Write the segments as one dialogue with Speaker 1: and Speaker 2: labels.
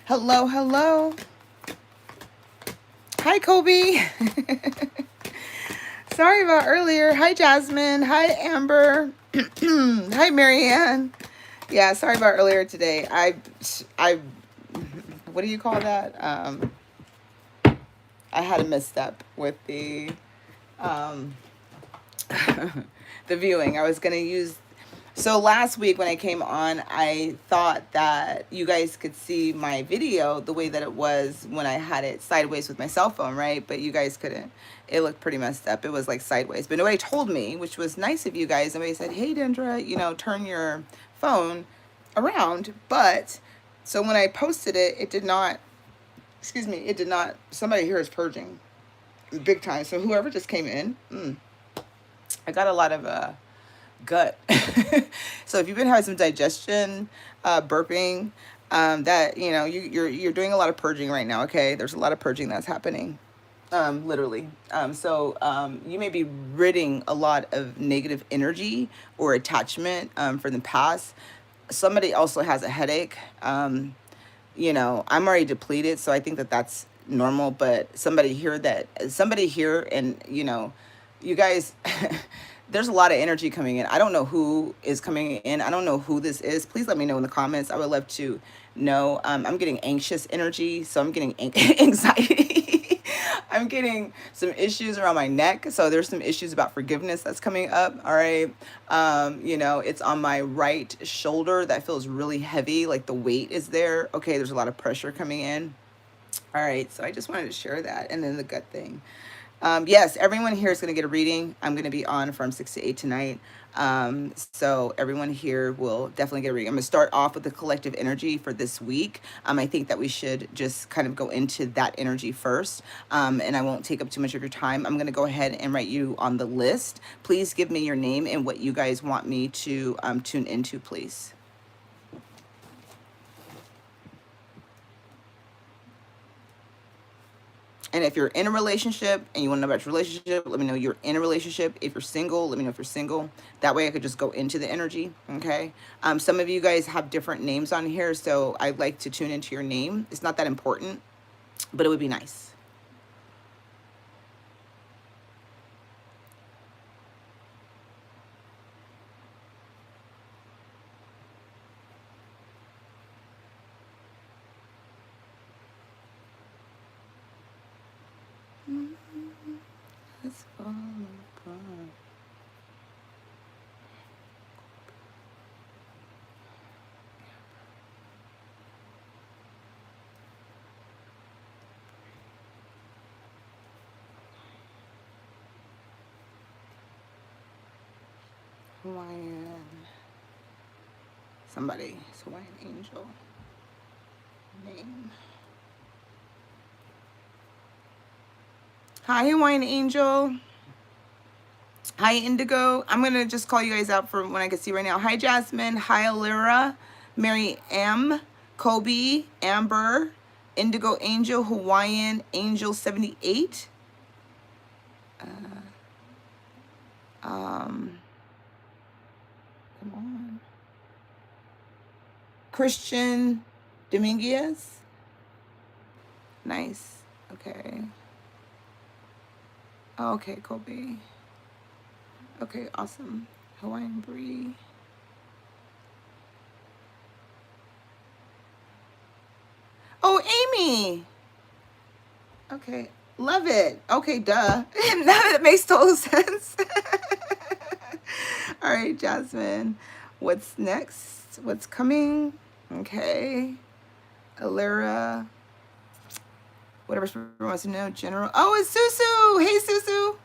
Speaker 1: Hello, hello. Hi, Kobe. Sorry about earlier. Hi, Jasmine. Hi, Amber. Hi, Marianne. Yeah, sorry about earlier today. What do you call that? I had a misstep with the um, the viewing. I was gonna use. So last week when I came on, I thought that you guys could see my video the way that it was when I had it sideways with my cell phone, right? But you guys couldn't. It looked pretty messed up. It was like sideways. But nobody told me, which was nice of you guys. Nobody said, "Hey, Dendra, turn your phone around." But so when I posted it, it did not. Excuse me. It did not. Somebody here is purging big time. So whoever just came in, I got a lot of gut. So if you've been having some digestion, burping, that you're doing a lot of purging right now. Okay, there's a lot of purging that's happening, literally. So you may be ridding a lot of negative energy or attachment from the past. Somebody also has a headache. I'm already depleted, so I think that that's normal. But somebody here, and you guys, there's a lot of energy coming in. I don't know who is coming in. I don't know who this is. Please let me know in the comments. I would love to know. I'm getting anxious energy, so I'm getting anxiety. I'm getting some issues around my neck. So there's some issues about forgiveness that's coming up. All right. It's on my right shoulder that feels really heavy, like the weight is there. Okay, there's a lot of pressure coming in. All right, so I just wanted to share that. And then the gut thing. Yes, everyone here is going to get a reading. I'm going to be on from 6 to 8 tonight. So everyone here will definitely get a reading. I'm going to start off with the collective energy for this week. I think that we should just kind of go into that energy first. And I won't take up too much of your time. I'm going to go ahead and write you on the list. Please give me your name and what you guys want me to tune into, please. And if you're in a relationship and you want to know about your relationship, let me know you're in a relationship. If you're single, let me know if you're single. That way I could just go into the energy, okay? Some of you guys have different names on here, so I'd like to tune into your name. It's not that important, but it would be nice. Let's fall apart. Hawaiian. Somebody. It's Hawaiian angel. Name. Hi, Hawaiian angel. Hi, Indigo. I'm going to just call you guys out for when I can see right now. Hi, Jasmine. Hi, Alira. Mary M. Kobe. Amber. Indigo Angel. Hawaiian Angel 78. Come on. Christian Dominguez. Nice. Okay. Okay, Kobe. Okay, awesome. Hawaiian Bree. Oh, Amy. Okay, love it. Okay, duh. That makes total sense. All right, Jasmine. What's next? What's coming? Okay. Alira. Whatever someone wants to know. General. Oh, it's Susu. Hey, Susu.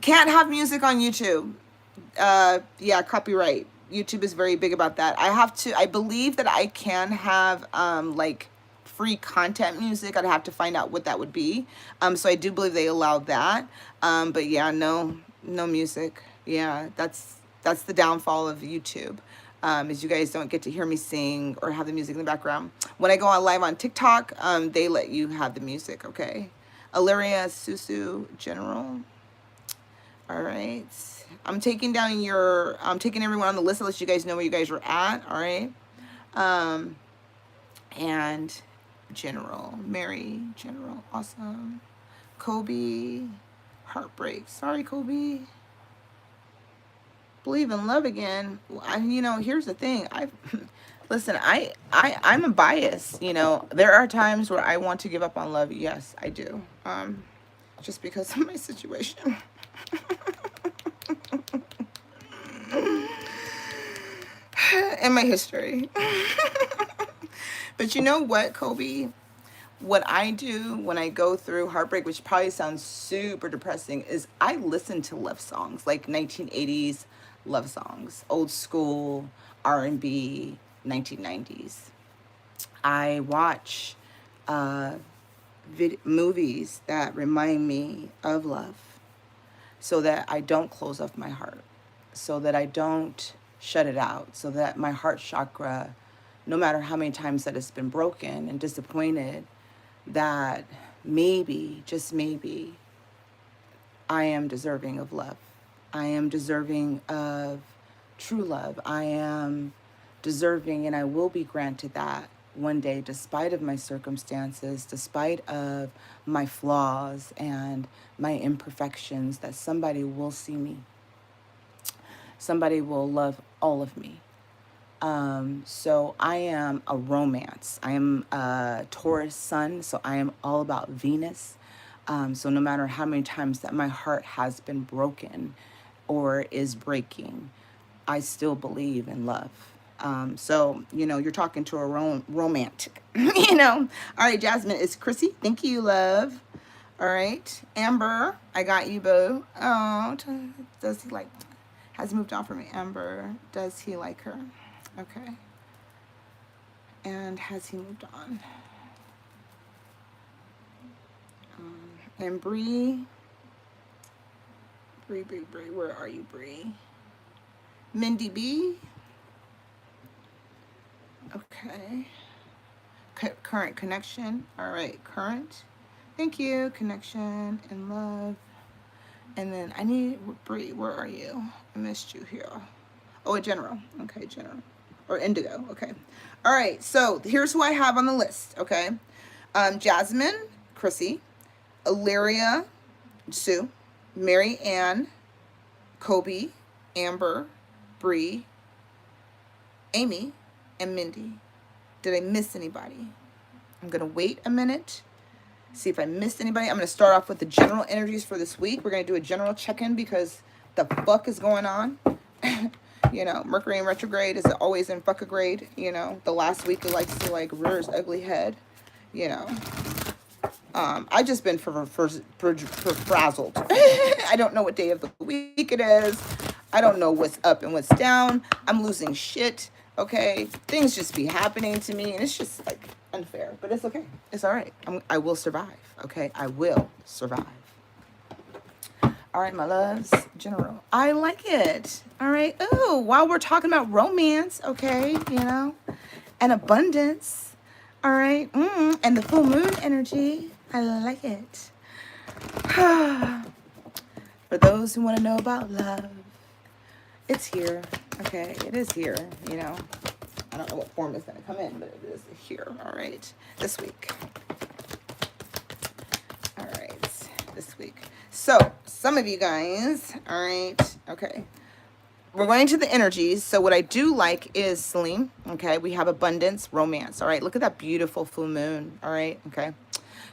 Speaker 1: Can't have music on YouTube. Yeah, copyright. YouTube is very big about that. I believe that I can have like free content music. I'd have to find out what that would be. So I do believe they allow that. But yeah, no music. Yeah, that's the downfall of YouTube. Is you guys don't get to hear me sing or have the music in the background. When I go on live on TikTok, they let you have the music, okay? Illyria Susu General. All right. I'm taking down I'm taking everyone on the list to let you guys know where you guys are at. All right. Um, and General, Mary, General, awesome. Kobe, heartbreak. Sorry, Kobe. Believe in love again. Here's the thing. Listen. I'm a bias. There are times where I want to give up on love. Yes, I do. Just because of my situation. And my history. But you know what, Kobe? What I do when I go through heartbreak, which probably sounds super depressing, is I listen to love songs, like 1980s love songs, old school R&B, 1990s. I watch movies that remind me of love, so that I don't close off my heart, so that I don't shut it out, so that my heart chakra, no matter how many times that it's been broken and disappointed, that maybe, just maybe, I am deserving of love. I am deserving of true love. I am deserving, and I will be granted that one day, despite of my circumstances, despite of my flaws and my imperfections, that somebody will see me. Somebody will love all of me. So I am a romance. I am a Taurus sun, so I am all about Venus. So no matter how many times that my heart has been broken or is breaking, I still believe in love. So, you're talking to a romantic, All right, Jasmine, it's Chrissy. Thank you, love. All right. Amber, I got you, boo. Oh, does he like, has moved on from me. Amber, does he like her? Okay. And has he moved on? And Bree, where are you, Bree? Mindy B. Okay. Current connection. All right, current. Thank you. Connection and love. And then I need, Bree, where are you? I missed you here. Oh, a general. Okay, general. Or indigo. Okay. All right, so here's who I have on the list, okay? Jasmine, Chrissy, Illyria, Sue, Mary Ann, Kobe, Amber, Bree, Amy, and Mindy. Did I miss anybody? I'm going to wait a minute, see if I missed anybody. I'm going to start off with the general energies for this week. We're going to do a general check-in because the fuck is going on. Mercury in retrograde is always in fuck-a-grade. The last week it likes to rear its ugly head. I just been frazzled. I don't know what day of the week it is. I don't know what's up and what's down. I'm losing shit. Okay, things just be happening to me, and it's just unfair. But it's okay. It's all right. I will survive. Okay, I will survive. All right, my loves, general. I like it. All right. Oh, while we're talking about romance, okay, and abundance. All right. And the full moon energy. I like it. For those who want to know about love, it's here. Okay, it is here. I don't know what form it's going to come in, but it is here. All right. This week. All right. This week. So, some of you guys, all right, okay. We're going to the energies. So what I do like is Celine, okay? We have abundance, romance, all right? Look at that beautiful full moon, all right? Okay.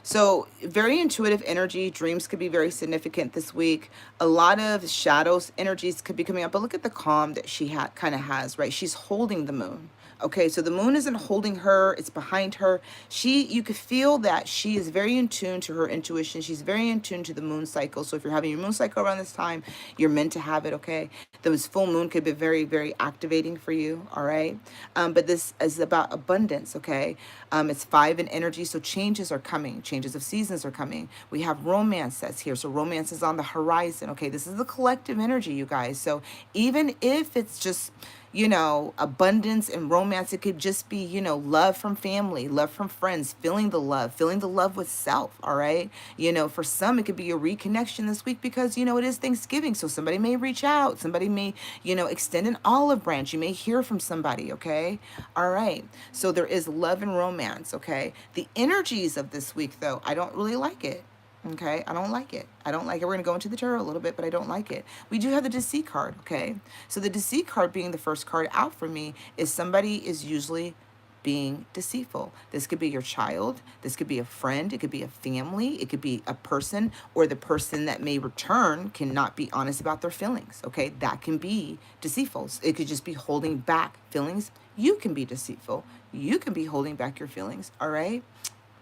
Speaker 1: So very intuitive energy. Dreams could be very significant this week. A lot of shadows energies could be coming up. But look at the calm that she kind of has, right? She's holding the moon. Okay, so the moon isn't holding her, it's behind her. You could feel that she is very in tune to her intuition. She's very in tune to the moon cycle. So if you're having your moon cycle around this time, you're meant to have it, okay? This full moon could be very, very activating for you, all right? But this is about abundance, okay? It's 5 in energy, so changes are coming. Changes of seasons are coming. We have romance that's here. So romance is on the horizon, okay? This is the collective energy, you guys. So even if it's just you know, abundance and romance. It could just be, you know, love from family, love from friends, feeling the love with self. All right. You know, for some, it could be a reconnection this week because, you know, it is Thanksgiving. So somebody may reach out, somebody may, you know, extend an olive branch. You may hear from somebody. Okay. All right. So there is love and romance. Okay. The energies of this week, though, I don't really like it. Okay, I don't like it. I don't like it. We're going to go into the tarot a little bit, but I don't like it. We do have the deceit card, okay? So the deceit card being the first card out for me is somebody is usually being deceitful. This could be your child, this could be a friend, it could be a family, it could be a person, or the person that may return cannot be honest about their feelings, okay? That can be deceitful. It could just be holding back feelings. You can be deceitful. You can be holding back your feelings, all right?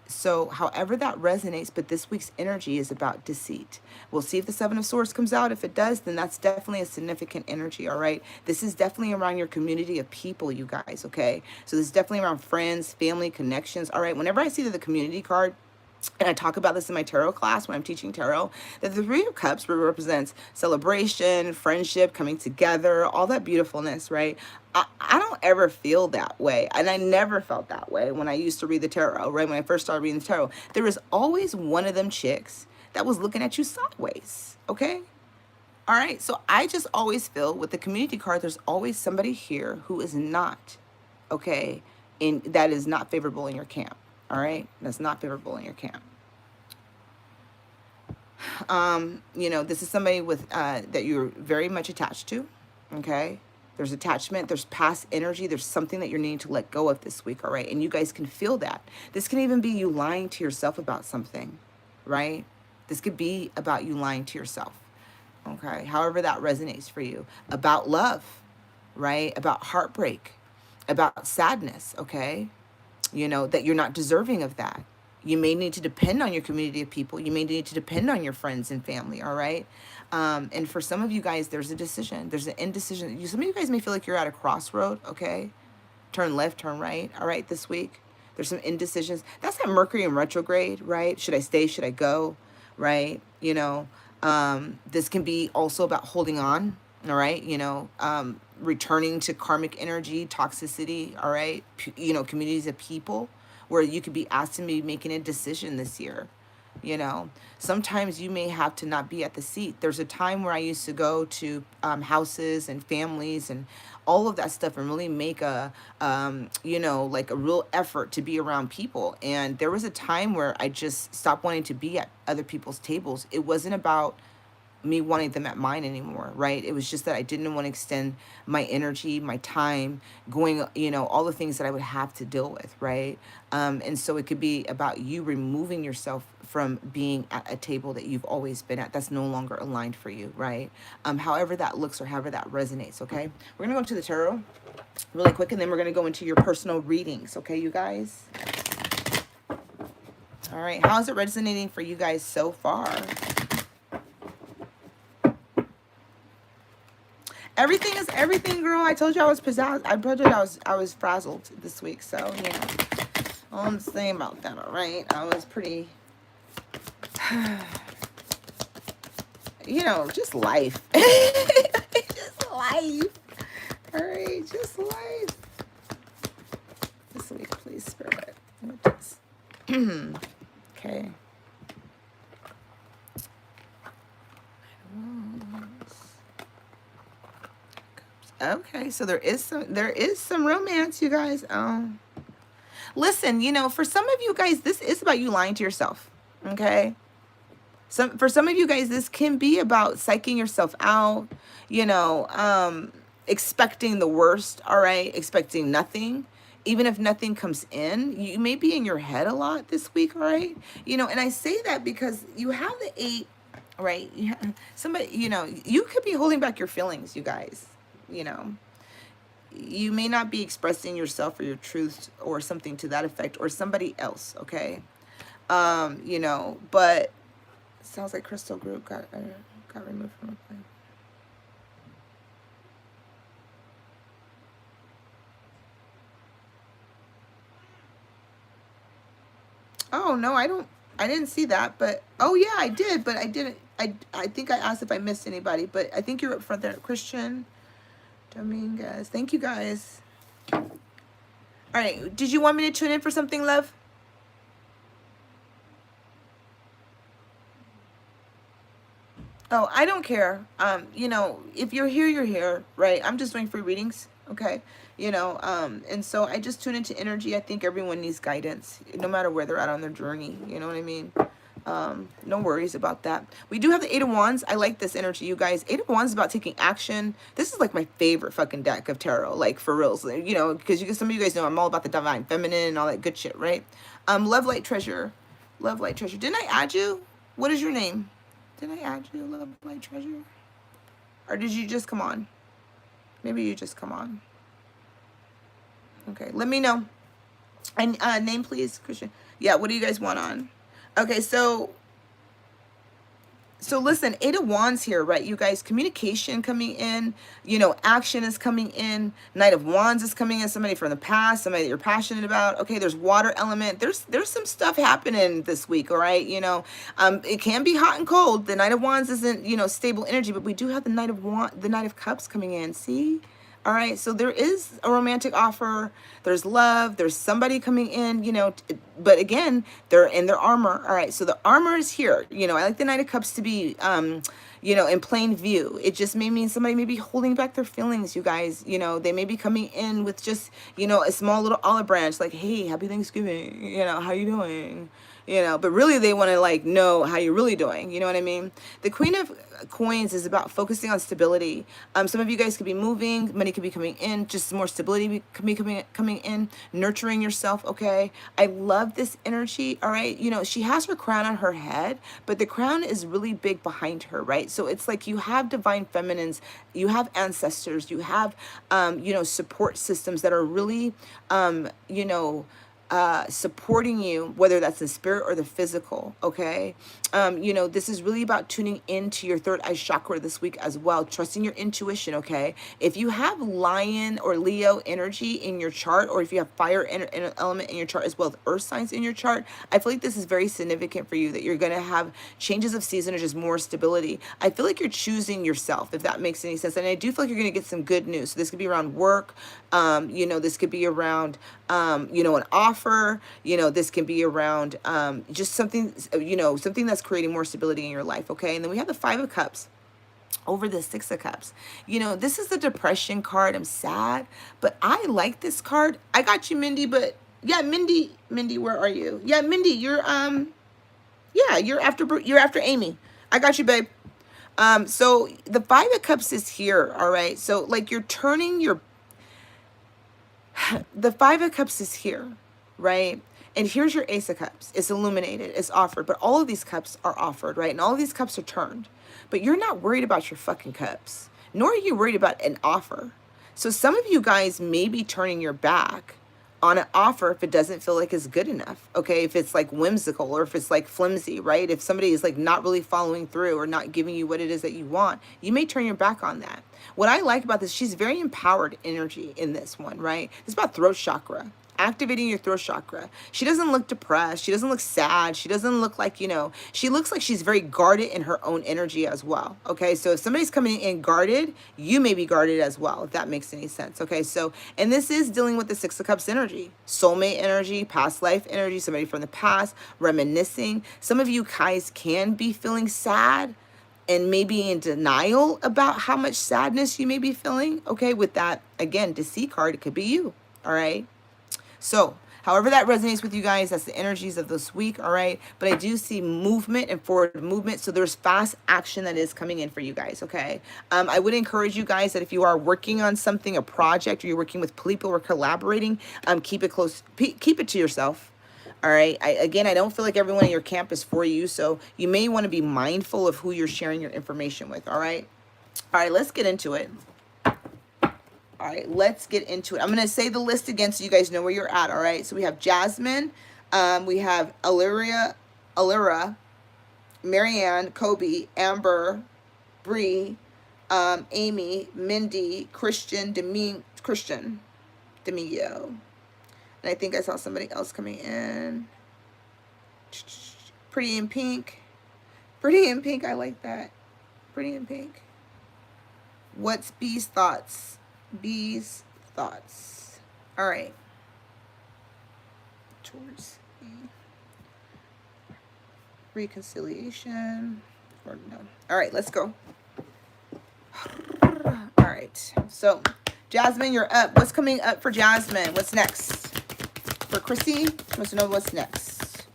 Speaker 1: So however that resonates, but this week's energy is about deceit. We'll see if the Seven of Swords comes out. If it does, then that's definitely a significant energy, all right? This is definitely around your community of people, you guys, okay? So this is definitely around friends, family, connections, all right? Whenever I see the community card, and I talk about this in my tarot class when I'm teaching tarot, that the Three of Cups represents celebration, friendship, coming together, all that beautifulness, right? I don't ever feel that way. And I never felt that way when I used to read the tarot, right? When I first started reading the tarot, there was always one of them chicks that was looking at you sideways, okay? All right, so I just always feel with the community card, there's always somebody here who is not, okay, that is not favorable in your camp. All right, that's not favorable in your camp. You know, this is somebody with that you're very much attached to. Okay, there's attachment, there's past energy, there's something that you're needing to let go of this week. All right, and you guys can feel that. This can even be you lying to yourself about something, right? This could be about you lying to yourself. Okay, however that resonates for you, about love, right? About heartbreak, about sadness. Okay, you know, that you're not deserving of that. You may need to depend on your community of people. You may need to depend on your friends and family, all right? And for some of you guys, there's a decision. There's an indecision. Some of you guys may feel like you're at a crossroad, okay? Turn left, turn right, all right, this week. There's some indecisions. That's that Mercury in retrograde, right? Should I stay? Should I go? Right? You know, this can be also about holding on, all right? You know, returning to karmic energy, toxicity, all right? You know, communities of people where you could be asked to be making a decision this year. You know, sometimes you may have to not be at the seat. There's a time where I used to go to houses and families and all of that stuff and really make a, you know, like a real effort to be around people. And there was a time where I just stopped wanting to be at other people's tables. It wasn't about me wanting them at mine anymore, right? It was just that I didn't want to extend my energy, my time, going, you know, all the things that I would have to deal with, right? And so it could be about you removing yourself from being at a table that you've always been at that's no longer aligned for you, right? However that looks or however that resonates, okay? We're gonna go to the tarot really quick and then we're gonna go into your personal readings, okay, you guys? All right, how is it resonating for you guys so far? Everything is everything, girl. I told you I was pizzazz. I told you I was frazzled this week. So yeah, all I'm saying about that. All right, I was pretty. You know, just life. Just life. All right, just life. This week, please, Spirit. Okay. Okay, so there is some romance, you guys. Listen, you know, for some of you guys, this is about you lying to yourself. Okay, for some of you guys, this can be about psyching yourself out. You know, expecting the worst. All right, expecting nothing. Even if nothing comes in, you may be in your head a lot this week. All right, you know, and I say that because you have the 8. Right, yeah. Somebody, you know, you could be holding back your feelings, you guys. You know, you may not be expressing yourself or your truth or something to that effect or somebody else, okay? You know, but it sounds like Crystal Group got removed from the play. Oh no, I didn't see that, but oh yeah, I did, but I didn't. I think I asked if I missed anybody, but I think you're up front there, Christian. Dominguez. Thank you, guys. All right. Did you want me to tune in for something, love? Oh, I don't care. You know, if you're here, you're here, right? I'm just doing free readings, okay? You know, and so I just tune into energy. I think everyone needs guidance, no matter where they're at on their journey. You know what I mean? No worries about that. We do have the Eight of Wands. I like this energy, you guys. Eight of Wands is about taking action. This is like my favorite fucking deck of tarot, like for reals. You know, because some of you guys know I'm all about the divine feminine and all that good shit, right? Love, light, treasure. Love, light, treasure. Didn't I add you? What is your name? Did I add you, love, light, treasure? Or did you just come on? Maybe you just come on. Okay, let me know. And name, please, Christian. Yeah, what do you guys want on? Okay, so listen, Eight of Wands here, right? You guys, communication coming in, you know, action is coming in. Knight of Wands is coming in, somebody from the past, somebody that you're passionate about. Okay, there's water element. There's some stuff happening this week, all right? You know, it can be hot and cold. The Knight of Wands isn't, you know, stable energy, but we do have the Knight of Cups coming in. See? All right, so there is a romantic offer. There's love. There's somebody coming in, you know, but again, they're in their armor. All right, so the armor is here. You know, I like the Knight of Cups to be, you know, in plain view. It just may mean somebody may be holding back their feelings, you guys. You know, they may be coming in with just, you know, a small little olive branch, like, hey, happy Thanksgiving. You know, how you doing? You know, but really they want to like know how you're really doing. You know what I mean? The Queen of Coins is about focusing on stability. Some of you guys could be moving, money could be coming in, just more stability could be coming in, nurturing yourself. Okay, I love this energy. All right, you know, she has her crown on her head, but the crown is really big behind her, right? So it's like you have divine feminines, you have ancestors, you have you know, support systems that are really you know, supporting you, whether that's in spirit or the physical. Okay, you know, this is really about tuning into your third eye chakra this week as well, trusting your intuition. Okay, if you have lion or Leo energy in your chart, or if you have fire element in your chart as well as earth signs in your chart, I feel like this is very significant for you, that you're going to have changes of season or just more stability. I feel like you're choosing yourself, if that makes any sense. And I do feel like you're going to get some good news. So this could be around work, you know, this could be around you know, an offer. You know, this can be around just something, you know, something that's creating more stability in your life. Okay, and then we have the Five of Cups over the Six of Cups. You know, this is the depression card. I'm sad, but I like this card. I got you, Mindy, but yeah, Mindy, where are you? Yeah, Mindy, you're yeah, you're after Amy. I got you, babe. So the Five of Cups is here. All right, so like you're turning your the Five of Cups is here, right? And here's your Ace of Cups. It's illuminated, it's offered, but all of these cups are offered, right? And all of these cups are turned. But you're not worried about your fucking cups, nor are you worried about an offer. So some of you guys may be turning your back on an offer if it doesn't feel like it's good enough. Okay, if it's like whimsical or if it's like flimsy, right? If somebody is like not really following through or not giving you what it is that you want, you may turn your back on that. What I like about this, she's very empowered energy in this one, right? It's about throat chakra, activating your throat chakra. She doesn't look depressed. She doesn't look sad. She doesn't look like, you know, she looks like she's very guarded in her own energy as well. Okay, so if somebody's coming in guarded, you may be guarded as well, if that makes any sense. Okay, so, and this is dealing with the Six of Cups energy, soulmate energy, past life energy, somebody from the past, reminiscing. Some of you guys can be feeling sad and maybe in denial about how much sadness you may be feeling. Okay, with that, again, Deceit card, it could be you. All right. So, however that resonates with you guys, that's the energies of this week, all right? But I do see movement and forward movement, so there's fast action that is coming in for you guys, okay? I would encourage you guys that if you are working on something, a project, or you're working with people or collaborating, keep it close, keep it to yourself. All right. Again, I don't feel like everyone in your camp is for you. So you may want to be mindful of who you're sharing your information with. All right. All right. Let's get into it. All right, let's get into it. I'm going to say the list again so you guys know where you're at, all right? So we have Jasmine, we have Alira, Marianne, Kobe, Amber, Bree, Amy, Mindy, Christian, Domingo. And I think I saw somebody else coming in. Pretty in Pink. Pretty in Pink, I like that. Pretty in Pink. What's B's thoughts? B's thoughts. All right. Towards the reconciliation. Or no. All right, let's go. All right. So, Jasmine, you're up. What's coming up for Jasmine? What's next? For Chrissy, wants to know what's next.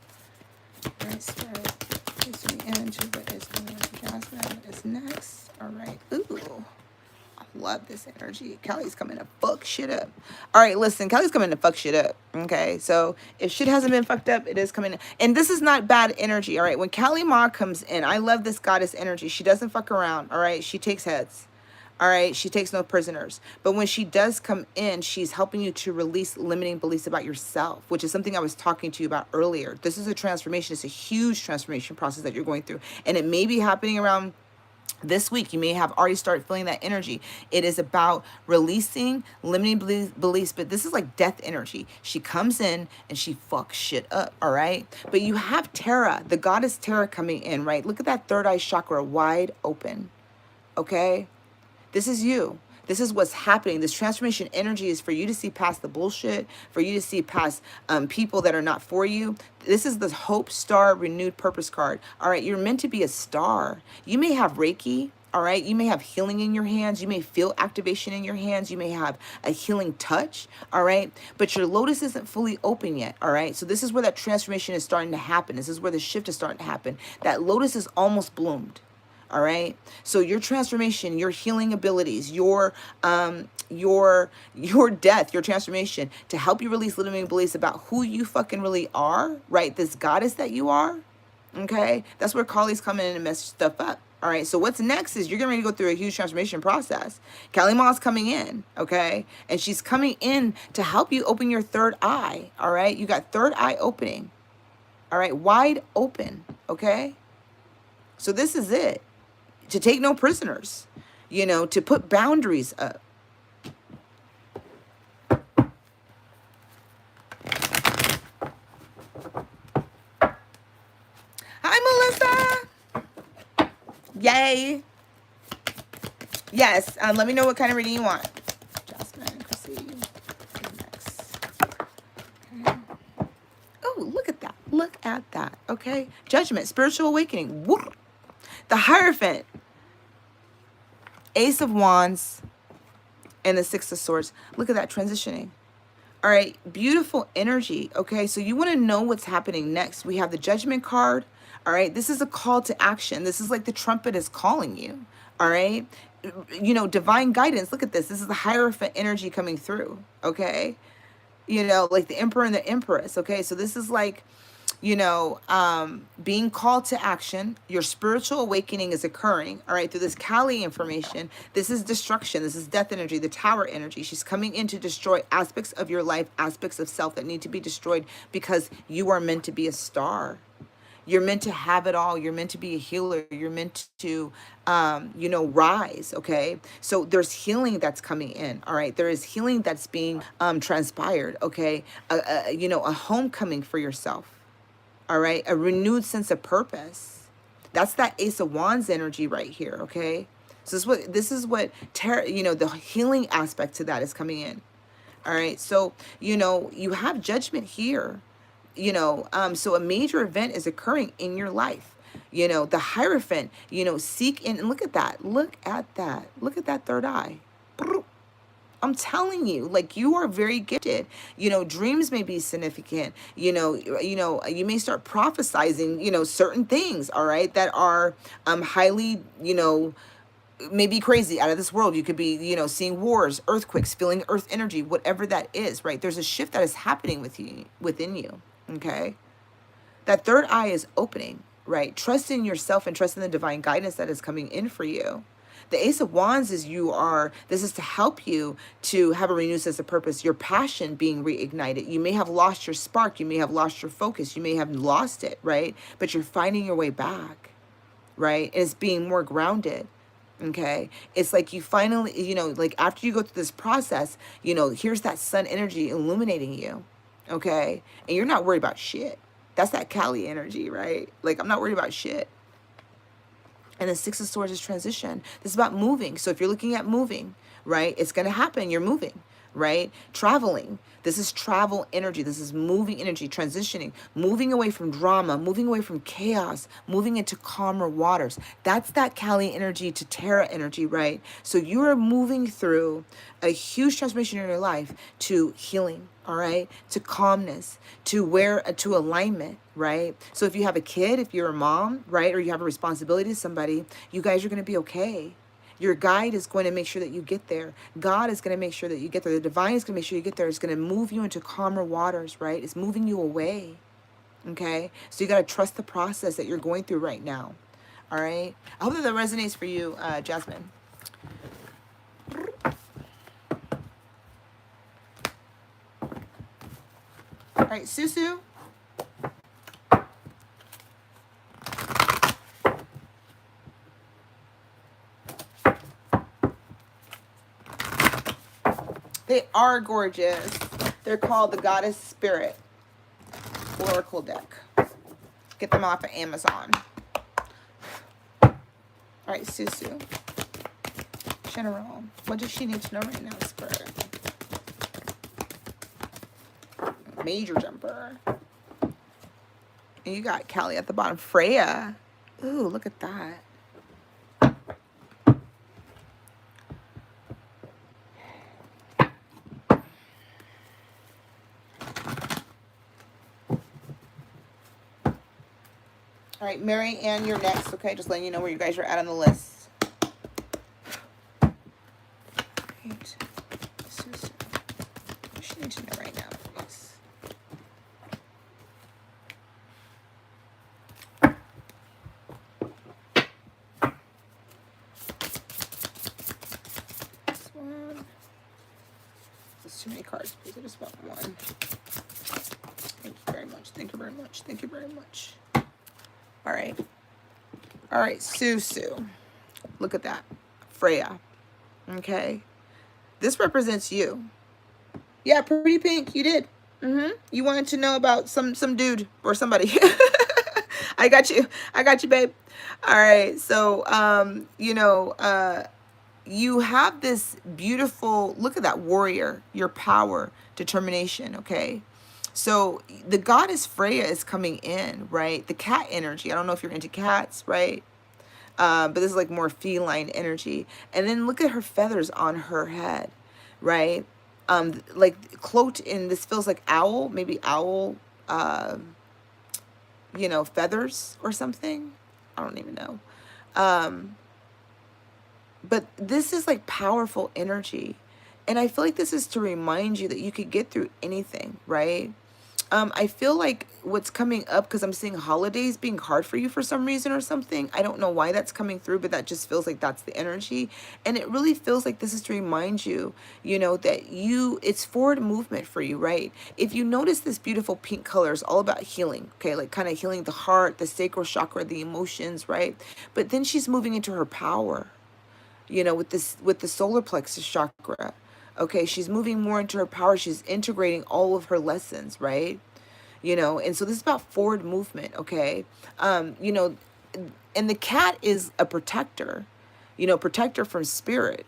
Speaker 1: All right, Spirit. Please do me into what is coming up for Jasmine. What is next? All right. Ooh. Love this energy. Kelly's coming to fuck shit up. All right, listen, Kelly's coming to fuck shit up. Okay, so if shit hasn't been fucked up, it is coming. And this is not bad energy. All right, when Kali Ma comes in, I love this goddess energy. She doesn't fuck around. All right, she takes heads. All right, she takes no prisoners. But when she does come in, she's helping you to release limiting beliefs about yourself, which is something I was talking to you about earlier. This is a transformation. It's a huge transformation process that you're going through. And it may be happening around this week. You may have already started feeling that energy. It is about releasing limiting beliefs, but this is like death energy. She comes in and she fucks shit up, all right? But you have Tara, the goddess Tara coming in, right? Look at that third eye chakra wide open, okay? This is you. This is what's happening. This transformation energy is for you to see past the bullshit, for you to see past people that are not for you. This is the Hope Star Renewed Purpose card. All right, you're meant to be a star. You may have Reiki. All right, you may have healing in your hands. You may feel activation in your hands. You may have a healing touch. All right, but your lotus isn't fully open yet. All right, so this is where that transformation is starting to happen. This is where the shift is starting to happen. That lotus is almost bloomed. All right. So your transformation, your healing abilities, your death, your transformation to help you release limiting beliefs about who you fucking really are, right? This goddess that you are. Okay. That's where Kali's coming in and mess stuff up. All right. So what's next is you're getting ready to go through a huge transformation process. Kali Ma's coming in. Okay. And she's coming in to help you open your third eye. All right. You got third eye opening. All right. Wide open. Okay. So this is it. To take no prisoners, you know, to put boundaries up. Hi, Melissa. Yay. Yes. Let me know what kind of reading you want. Jasmine, Chrissy. Next. Okay. Oh, look at that. Look at that. Okay. Judgment, spiritual awakening. Whoop. The Hierophant, Ace of Wands, and the Six of Swords. Look at that transitioning. All right, beautiful energy. Okay, so you want to know what's happening next. We have the Judgment card. All right, this is a call to action. This is like the trumpet is calling you. All right, you know, divine guidance. Look at this. This is the Hierophant energy coming through. Okay, you know, like the Emperor and the Empress. Okay, so this is like, you know, being called to action. Your spiritual awakening is occurring, all right, through this Kali information. This is destruction. This is death energy, the Tower energy. She's coming in to destroy aspects of your life, aspects of self that need to be destroyed because you are meant to be a star. You're meant to have it all. You're meant to be a healer. You're meant to, you know, rise, okay? So there's healing that's coming in, all right? There is healing that's being transpired, okay? You know, a homecoming for yourself. All right, a renewed sense of purpose. That's that Ace of Wands energy right here, okay? So this is what you know, the healing aspect to that is coming in. All right, so, you know, you have Judgment here, you know, so a major event is occurring in your life. You know, the Hierophant, you know, seek in, and look at that. Look at that. Look at that third eye. I'm telling you, like, you are very gifted. You know, dreams may be significant. You may start prophesizing, you know, certain things, all right, that are highly, you know, maybe crazy, out of this world. You could be, you know, seeing wars, earthquakes, feeling earth energy, whatever that is, right? There's a shift that is happening within you, okay? That third eye is opening, right? Trust in yourself and trust in the divine guidance that is coming in for you. The Ace of Wands is this is to help you to have a renewed sense of purpose, your passion being reignited. You may have lost your spark. You may have lost your focus. You may have lost it, right? But you're finding your way back, right? And it's being more grounded, okay? It's like you finally, you know, like after you go through this process, you know, here's that sun energy illuminating you, okay? And you're not worried about shit. That's that Kali energy, right? Like, I'm not worried about shit. And the Six of Swords is transition. This is about moving. So if you're looking at moving, right, it's going to happen. You're moving, right? Traveling. This is travel energy. This is moving energy, transitioning, moving away from drama, moving away from chaos, moving into calmer waters. That's that Kali energy to Terra energy, right? So you are moving through a huge transformation in your life to healing, all right, to calmness, to alignment, right? So if you have a kid, if you're a mom, right, or you have a responsibility to somebody, you guys are going to be okay. Your guide is going to make sure that you get there. God is going to make sure that you get there. The divine is going to make sure you get there. It's going to move you into calmer waters, right? It's moving you away. Okay? So you got to trust the process that you're going through right now. All right? I hope that resonates for you, Jasmine. All right, Susu. They are gorgeous. They're called the Goddess Spirit Oracle deck. Get them off of Amazon. All right, Susu. General, what does she need to know right now, Spirit? Major jumper. And you got Kali at the bottom. Freya. Ooh, look at that. All right, Mary Ann, you're next, okay? Just letting you know where you guys are at on the list. Right. Susan. What she needs to know right now, please. This one. There's too many cards, please. I just want one. Thank you very much. Thank you very much. Thank you very much. All right. All right, Susu. Look at that. Freya. Okay. This represents you. Yeah, pretty pink. You did. You wanted to know about some dude or somebody. I got you. I got you, babe. All right. So, you have this beautiful, look at that warrior, your power, determination. Okay. So the goddess Freya is coming in, right? The cat energy. I don't know if you're into cats, right? But this is like more feline energy. And then look at her feathers on her head, right? Like cloaked in, this feels like owl, maybe owl, feathers or something. I don't even know. But this is like powerful energy. And I feel like this is to remind you that you could get through anything, right? I feel like what's coming up, because I'm seeing holidays being hard for you for some reason or something. I don't know why that's coming through, but that just feels like that's the energy. And it really feels like this is to remind you, that it's forward movement for you, right? If you notice, this beautiful pink color is all about healing, okay? Like kind of healing the heart, the sacral chakra, the emotions, right? But then she's moving into her power, with the solar plexus chakra. Okay, she's moving more into her power. She's integrating all of her lessons, right? And so this is about forward movement, okay? And the cat is a protector, protector from spirit.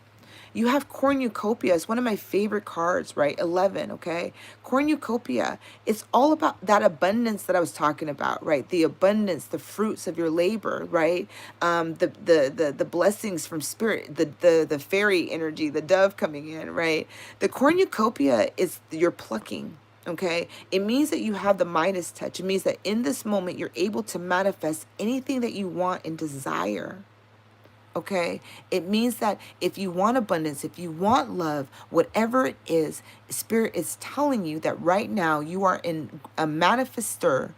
Speaker 1: You have cornucopia. It's one of my favorite cards, right? 11, okay? Cornucopia. It's all about that abundance that I was talking about, right? The abundance, the fruits of your labor, right? The blessings from spirit, the fairy energy, the dove coming in, right? The cornucopia is your plucking. Okay, it means that you have the Midas touch. It means that in this moment, you're able to manifest anything that you want and desire. Okay, it means that if you want abundance, if you want love, whatever it is, Spirit is telling you that right now you are in a manifester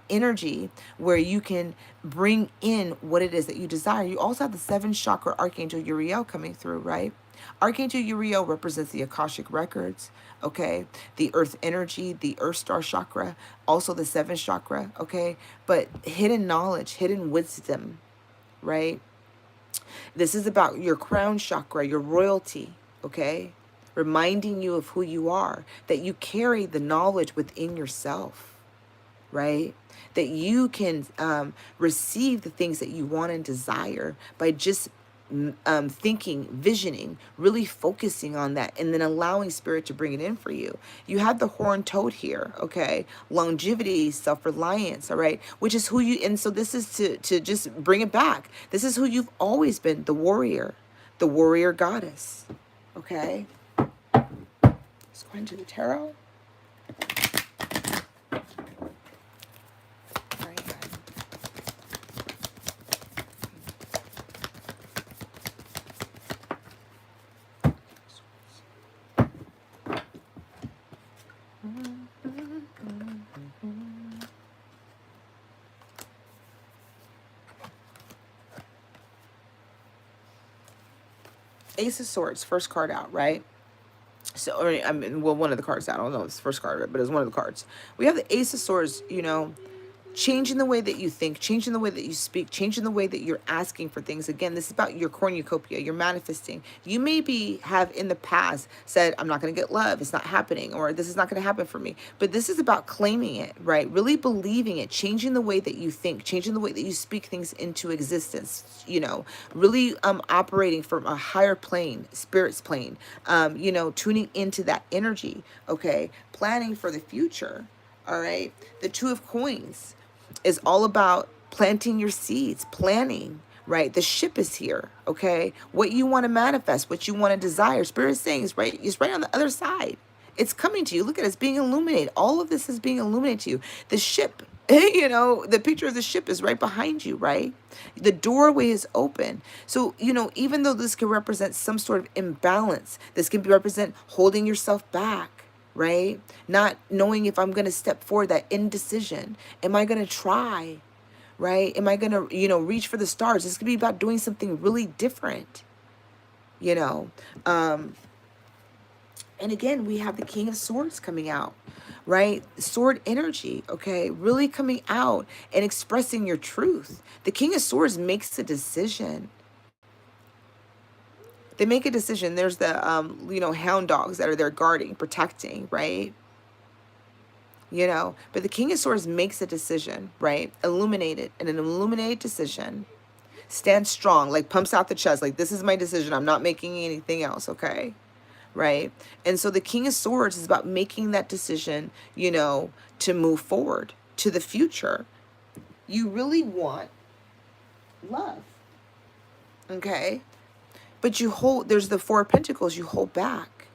Speaker 1: energy where you can bring in what it is that you desire. You also have the 7th chakra Archangel Uriel coming through, right? Archangel Uriel represents the Akashic records, okay? The earth energy, the earth star chakra, also the 7th chakra, okay? But hidden knowledge, hidden wisdom, right? This is about your crown chakra, your royalty, okay? Reminding you of who you are, that you carry the knowledge within yourself, right? That you can receive the things that you want and desire by just thinking, visioning, really focusing on that, and then allowing spirit to bring it in for you. You have the horned toad here, okay? Longevity, self-reliance, all right? Which is who you, and so this is to just bring it back. This is who you've always been, the warrior goddess, okay? Let's go into the tarot. Ace of Swords, first card out, right? So, or, I mean, well, one of the cards out. I don't know if it's the first card, but it's one of the cards. We have the Ace of Swords, you know, changing the way that you think, changing the way that you speak, changing the way that you're asking for things. Again, this is about your cornucopia, you're manifesting. You maybe have in the past said, I'm not going to get love, it's not happening, or this is not going to happen for me. But this is about claiming it, right? Really believing it, changing the way that you think, changing the way that you speak things into existence, you know, really operating from a higher plane, spirit's plane, you know, tuning into that energy, okay? Planning for the future, all right? The Two of Coins is all about planting your seeds, planning, right? The ship is here, okay? What you want to manifest, what you want to desire. Spirit is saying it's right on the other side. It's coming to you. Look at it, it's being illuminated. All of this is being illuminated to you. The ship, you know, the picture of the ship is right behind you, right? The doorway is open. So, you know, even though this can represent some sort of imbalance, this can represent holding yourself back, right? Not knowing if I'm going to step forward, that indecision. Am I going to try, right? Am I going to, you know, reach for the stars? This could be about doing something really different, you know. And again, we have the King of Swords coming out, right? Sword energy, okay? Really coming out and expressing your truth. The King of Swords makes a decision. They make a decision. There's the, you know, hound dogs that are there guarding, protecting, right? You know, but the King of Swords makes a decision, right? Illuminated, and an illuminated decision. Stands strong, like pumps out the chest, like this is my decision. I'm not making anything else, okay? Right? And so the King of Swords is about making that decision, you know, to move forward to the future. You really want love, okay? But you hold, there's the Four of Pentacles, you hold back.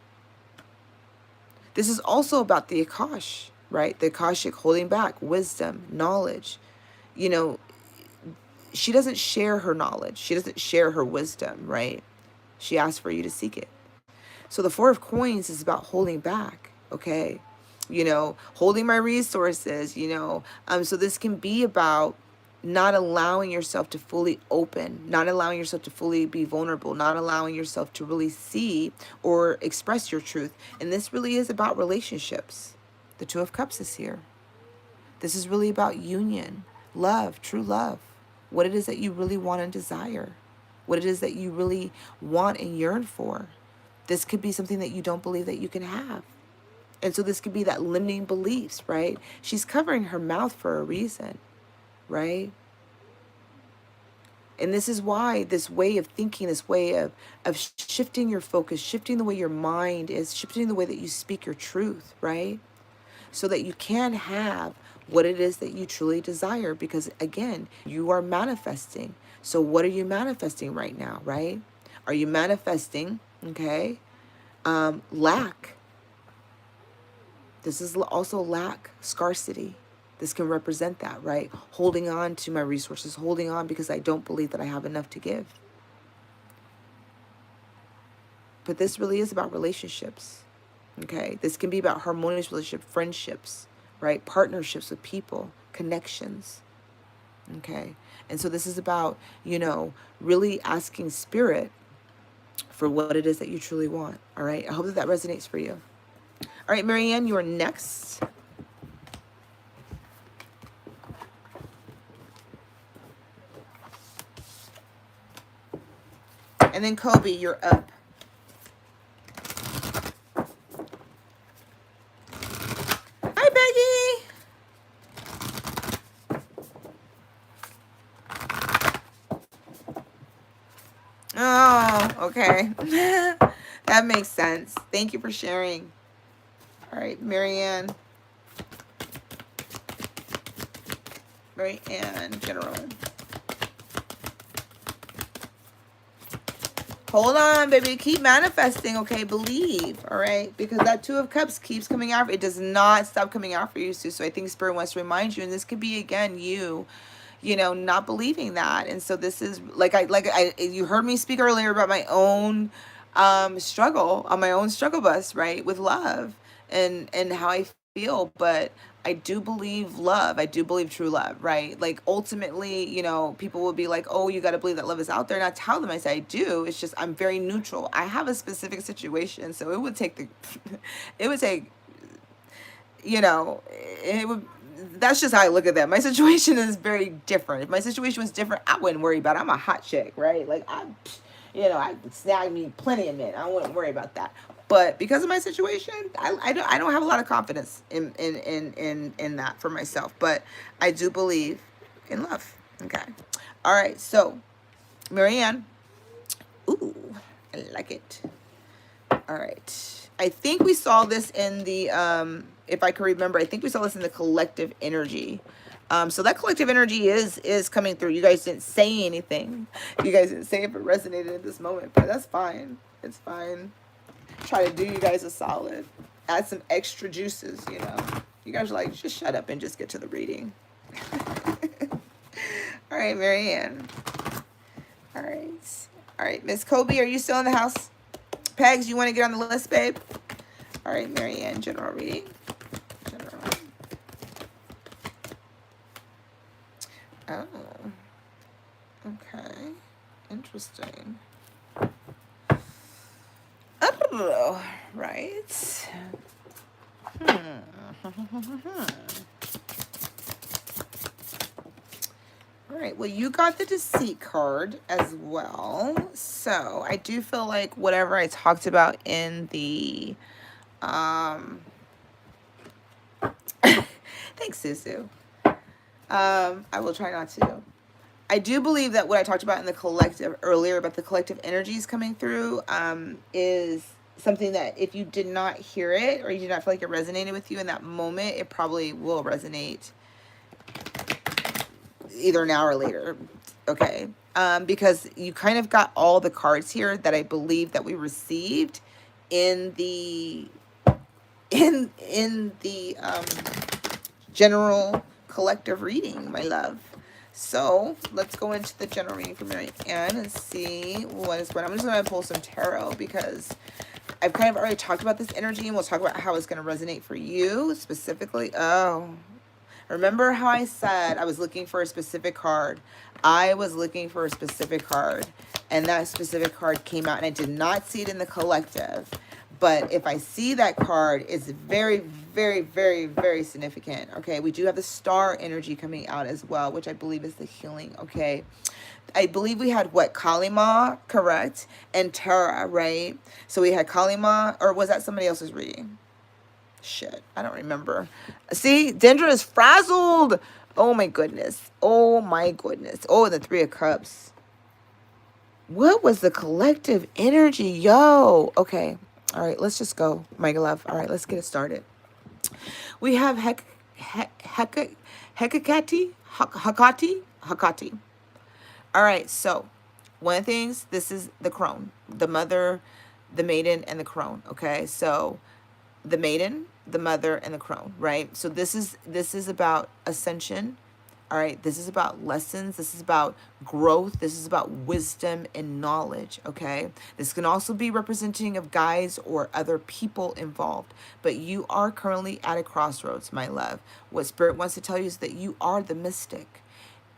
Speaker 1: This is also about the Akash, right? The Akashic holding back, wisdom, knowledge. You know, she doesn't share her knowledge. She doesn't share her wisdom, right? She asks for you to seek it. So the Four of Coins is about holding back, okay? You know, holding my resources, you know. So this can be about not allowing yourself to fully open, not allowing yourself to fully be vulnerable, not allowing yourself to really see or express your truth. And this really is about relationships. The Two of Cups is here. This is really about union, love, true love, what it is that you really want and desire, what it is that you really want and yearn for. This could be something that you don't believe that you can have. And so this could be that limiting beliefs, right? She's covering her mouth for a reason, right? And this is why this way of thinking, this way of shifting your focus, shifting the way your mind is, shifting the way that you speak your truth, right? So that you can have what it is that you truly desire. Because again, you are manifesting. So what are you manifesting right now, right? Are you manifesting, okay, lack? This is also lack, scarcity. This can represent that, right? Holding on to my resources, holding on because I don't believe that I have enough to give. But this really is about relationships, okay? This can be about harmonious relationships, friendships, right? Partnerships with people, connections, okay? And so this is about, you know, really asking spirit for what it is that you truly want, all right? I hope that that resonates for you. All right, Marianne, you are next. And then Kobe, you're up. Hi, Becky. Okay. That makes sense. Thank you for sharing. All right, Marianne. Marianne, General. Hold on, baby. Keep manifesting, okay? Believe, all right? Because that Two of Cups keeps coming out. It does not stop coming out for you, Sue. So I think Spirit wants to remind you, and this could be, again, you know, not believing that. And so this is, you heard me speak earlier about my own struggle, on my own struggle bus, right? With love and how I feel. But I do believe love. I do believe true love, right? Like ultimately, you know, people will be like, "Oh, you got to believe that love is out there." And I tell them, I say, I do. It's just I'm very neutral. I have a specific situation, so it would take the, it would take, you know, it would. That's just how I look at that. My situation is very different. If my situation was different, I wouldn't worry about it. I'm a hot chick, right? Like you know, I snag me plenty of men. I wouldn't worry about that. But because of my situation, I don't have a lot of confidence in that for myself. But I do believe in love. Okay. All right. So, Marianne. Ooh, I like it. All right. I think we saw this in the, if I can remember, I think we saw this in the collective energy. So that collective energy is coming through. You guys didn't say anything. You guys didn't say if it resonated at this moment, but that's fine. It's fine. Try to do you guys a solid. Add some extra juices, you know. You guys are like, just shut up and just get to the reading. All right, Marianne. All right. All right, Miss Kobe, are you still in the house? Pegs, you want to get on the list, babe? All right, Marianne, general reading. General. Oh. Okay. Interesting. Oh, right. All right, well, you got the Deceit card as well. So I do feel like whatever I talked about in the, thanks, Susu. I will try not to. I do believe that what I talked about in the collective earlier about the collective energies coming through is something that if you did not hear it or you did not feel like it resonated with you in that moment, it probably will resonate either now or later. Okay. Because you kind of got all the cards here that I believe that we received in the general collective reading, my love. So let's go into the general reading for Marianne and see what is going on. I'm just going to pull some tarot because I've kind of already talked about this energy and we'll talk about how it's going to resonate for you specifically. Oh, remember how I said I was looking for a specific card? I was looking for a specific card and that specific card came out and I did not see it in the collective. But if I see that card, it's very, very, very, very significant. Okay, we do have the star energy coming out as well, which I believe is the healing. Okay, I believe we had what, Kalima, correct? And Tara, right? So we had Kalima, or was that somebody else's reading? Shit, I don't remember. See, Dendra is frazzled. Oh my goodness. Oh my goodness. Oh, the Three of Cups. What was the collective energy? Yo. Okay. All right, let's just go, my love. All right, let's get it started. We have Hecate. All right, so one of the things, this is the crone, the mother, the maiden, and the crone. Okay, so the maiden, the mother, and the crone, right? So this is about ascension. All right, this is about lessons. This is about growth. This is about wisdom and knowledge, okay? This can also be representing of guys or other people involved, but you are currently at a crossroads, my love. What Spirit wants to tell you is that you are the mystic.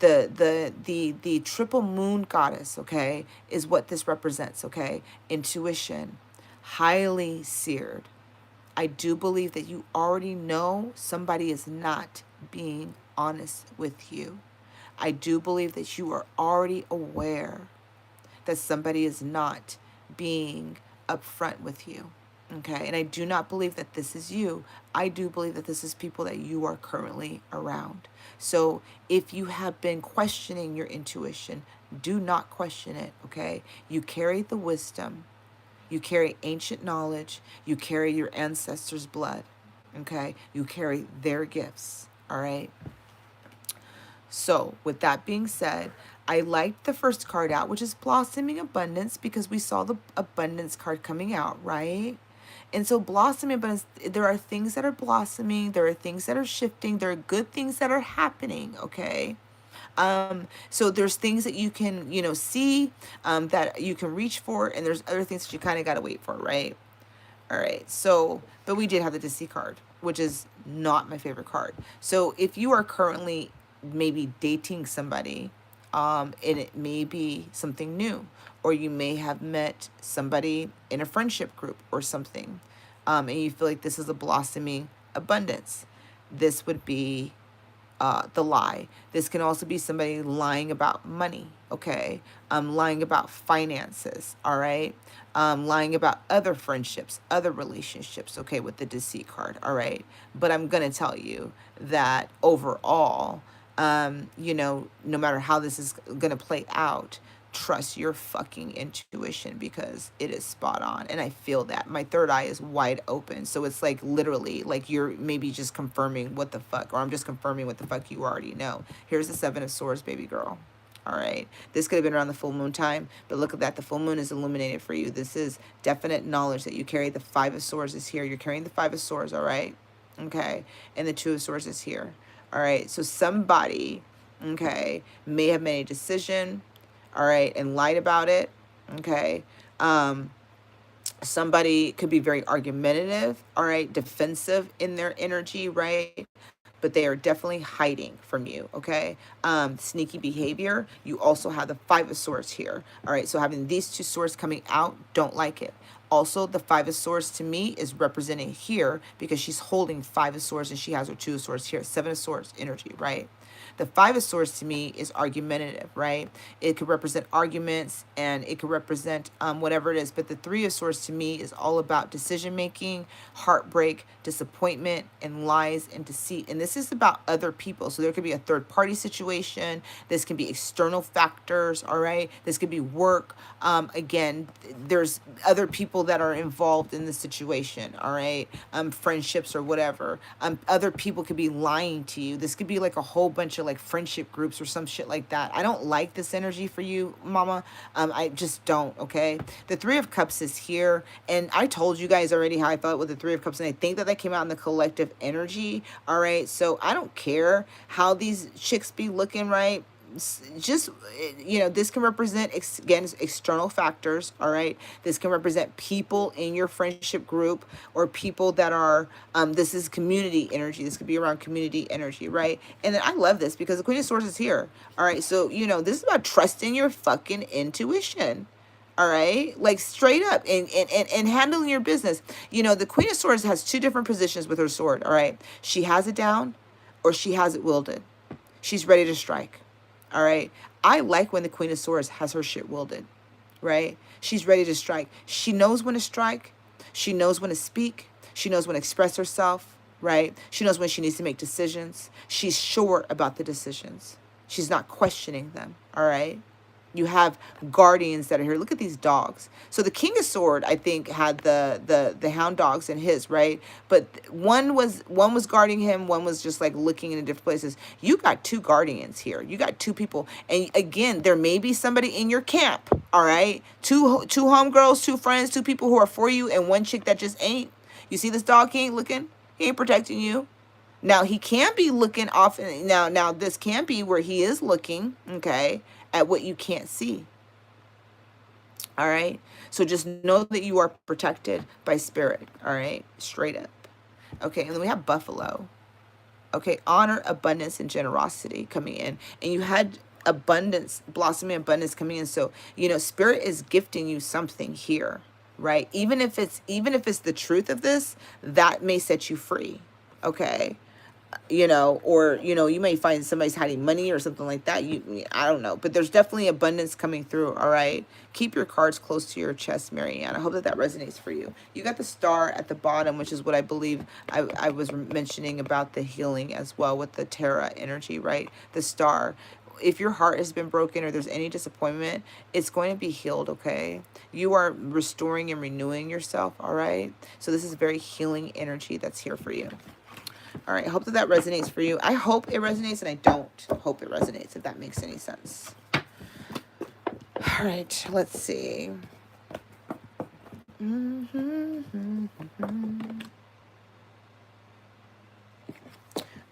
Speaker 1: The triple moon goddess, okay, is what this represents, okay? Intuition, highly seared. I do believe that you already know somebody is not being honest with you. I do believe that you are already aware that somebody is not being upfront with you. Okay, and I do not believe that this is you. I do believe that this is people that you are currently around. So if you have been questioning your intuition, do not question it, okay? You carry the wisdom, you carry ancient knowledge, you carry your ancestors' blood, okay? You carry their gifts, all right? So, with that being said, I liked the first card out, which is Blossoming Abundance, because we saw the abundance card coming out, right? And so, blossoming abundance, there are things that are blossoming, there are things that are shifting, there are good things that are happening, okay? So there's things that you can, see, that you can reach for, and there's other things that you kind of got to wait for, right? All right. So, but we did have the Disney card, which is not my favorite card. So if you are currently maybe dating somebody, and it may be something new, or you may have met somebody in a friendship group or something, and you feel like this is a blossoming abundance, this would be the lie. This can also be somebody lying about money, okay? Lying about finances, all right? Lying about other friendships, other relationships, okay, with the deceit card, all right? But I'm going to tell you that overall, no matter how this is going to play out, trust your fucking intuition because it is spot on. And I feel that my third eye is wide open. So it's like literally like you're maybe just confirming what the fuck, or I'm just confirming what the fuck you already know. Here's the Seven of Swords, baby girl. All right. This could have been around the full moon time, but look at that. The full moon is illuminated for you. This is definite knowledge that you carry. The Five of Swords is here. You're carrying the Five of Swords. All right. Okay. And the Two of Swords is here. All right. So somebody, okay, may have made a decision, all right, and lied about it, okay? Somebody could be very argumentative, all right, defensive in their energy, right? But they are definitely hiding from you, okay? Sneaky behavior. You also have the Five of Swords here, all right? So having these two swords coming out, don't like it. Also, the Five of Swords to me is representing here because she's holding Five of Swords and she has her Two of Swords here. Seven of Swords energy, right? The Five of Swords to me is argumentative, right? It could represent arguments and it could represent whatever it is. But the Three of Swords to me is all about decision making, heartbreak, disappointment, and lies and deceit. And this is about other people. So there could be a third party situation. This can be external factors, all right? This could be work. Again, there's other people that are involved in the situation, all right? Friendships or whatever. Other people could be lying to you. This could be like a whole bunch of like friendship groups or some shit like that. I don't like this energy for you, mama. I just don't, okay? The Three of Cups is here, and I told you guys already how I felt with the Three of Cups, and I think that came out in the collective energy, all right? So I don't care how these chicks be looking, right? Just, this can represent again external factors, all right? This can represent people in your friendship group or people that are this is community energy. This could be around community energy, right? And then I love this because the Queen of Swords is here, all right? So this is about trusting your fucking intuition, all right, like straight up, and handling your business. The Queen of Swords has two different positions with her sword, all right? She has it down or she has it wielded. She's ready to strike. All right. I like when the Queen of Swords has her shit wielded, right? She's ready to strike. She knows when to strike. She knows when to speak. She knows when to express herself, right? She knows when she needs to make decisions. She's sure about the decisions. She's not questioning them, all right? You have guardians that are here. Look at these dogs. So the King of Sword, I think, had the hound dogs in his, right? But one was guarding him, one was just like looking in different places. You got two guardians here. You got two people. And again, there may be somebody in your camp, all right? Two homegirls, two friends, two people who are for you, and one chick that just ain't. You see this dog, he ain't looking. He ain't protecting you. Now, he can be looking off. Now this can be where he is looking, okay, at what you can't see. All right. So just know that you are protected by spirit. All right. Straight up. Okay. And then we have Buffalo. Okay. Honor, abundance, and generosity coming in. And you had abundance, blossoming abundance coming in. So, spirit is gifting you something here, right? Even if it's the truth of this, that may set you free. Okay. you know, or, you know, you may find somebody's hiding money or something like that. I don't know, but there's definitely abundance coming through. All right. Keep your cards close to your chest, Marianne. I hope that that resonates for you. You got the star at the bottom, which is what I believe I was mentioning about the healing as well with the Terra energy, right? The star. If your heart has been broken or there's any disappointment, it's going to be healed, okay? You are restoring and renewing yourself, all right? So this is very healing energy that's here for you. All right, I hope that that resonates for you. I hope it resonates, and I don't hope it resonates, if that makes any sense. All right, let's see.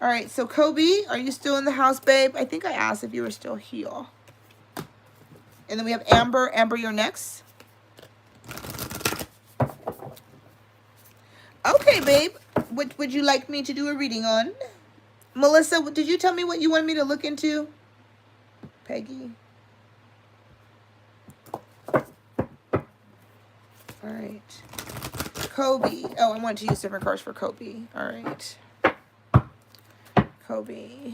Speaker 1: All right, so Kobe, are you still in the house, babe? I think I asked if you were still here. And then we have Amber. Amber, you're next. Okay, babe. What would you like me to do a reading on? Melissa, did you tell me what you wanted me to look into? Peggy. All right. Kobe. Oh, I wanted to use different cards for Kobe. All right. Kobe.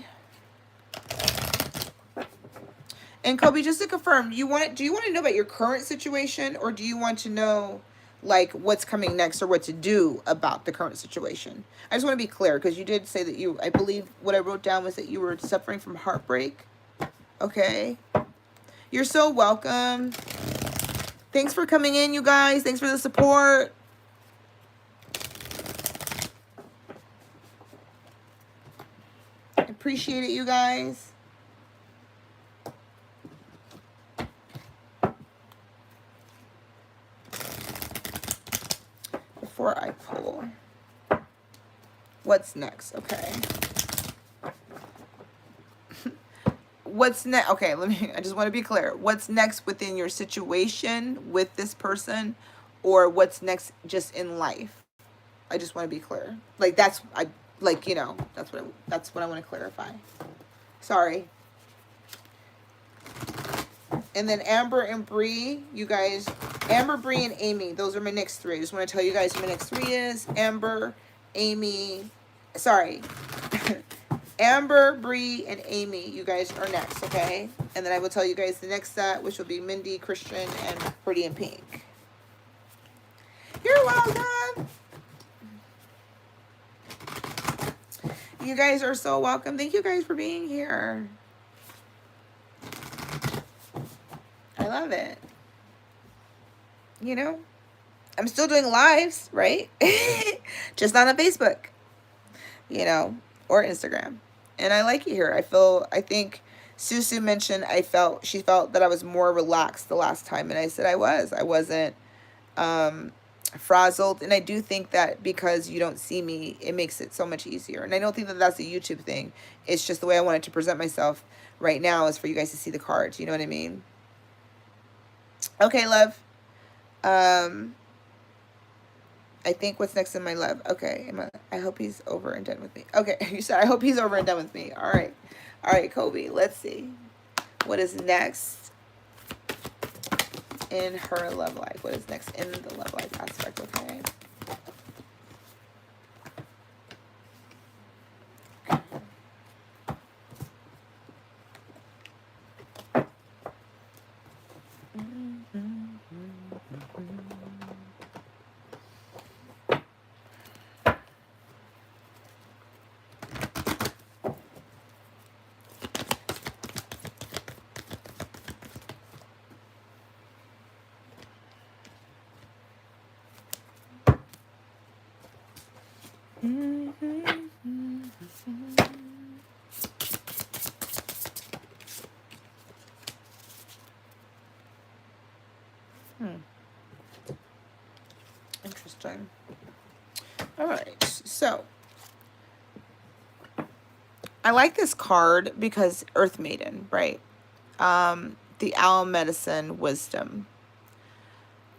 Speaker 1: And Kobe, just to confirm, do you want to know about your current situation, or do you want to know like what's coming next or what to do about the current situation? I just want to be clear because you did say that I believe what I wrote down was that you were suffering from heartbreak. Okay. You're so welcome. Thanks for coming in, you guys. Thanks for the support. I appreciate it, you guys. Before I pull, what's next? Okay. What's next? Okay, I just want to be clear. What's next within your situation with this person, or what's next just in life? I just want to be clear. Like that's you know, that's what I want to clarify. Sorry. And then Amber and Bree, you guys, Amber, Bree, and Amy. Those are my next three. I just want to tell you guys who my next three is. Amber, Amy, sorry. Amber, Bree, and Amy, you guys are next, okay? And then I will tell you guys the next set, which will be Mindy, Christian, and Pretty in Pink. You're welcome. You guys are so welcome. Thank you guys for being here. I love it. You know, I'm still doing lives, right? Just not on Facebook, you know, or Instagram. And I like it here. I think Susu mentioned she felt that I was more relaxed the last time. And I said I wasn't frazzled. And I do think that because you don't see me, it makes it so much easier. And I don't think that that's a YouTube thing. It's just the way I wanted to present myself right now is for you guys to see the cards. You know what I mean? Okay, love. I think what's next in my love. Okay, I hope he's over and done with me. Okay, you said I hope he's over and done with me. All right. All right, Kobe, let's see. What is next in her love life? What is next in the love life aspect, okay? Interesting. All right, so I like this card because Earth Maiden, right? The Owl Medicine Wisdom.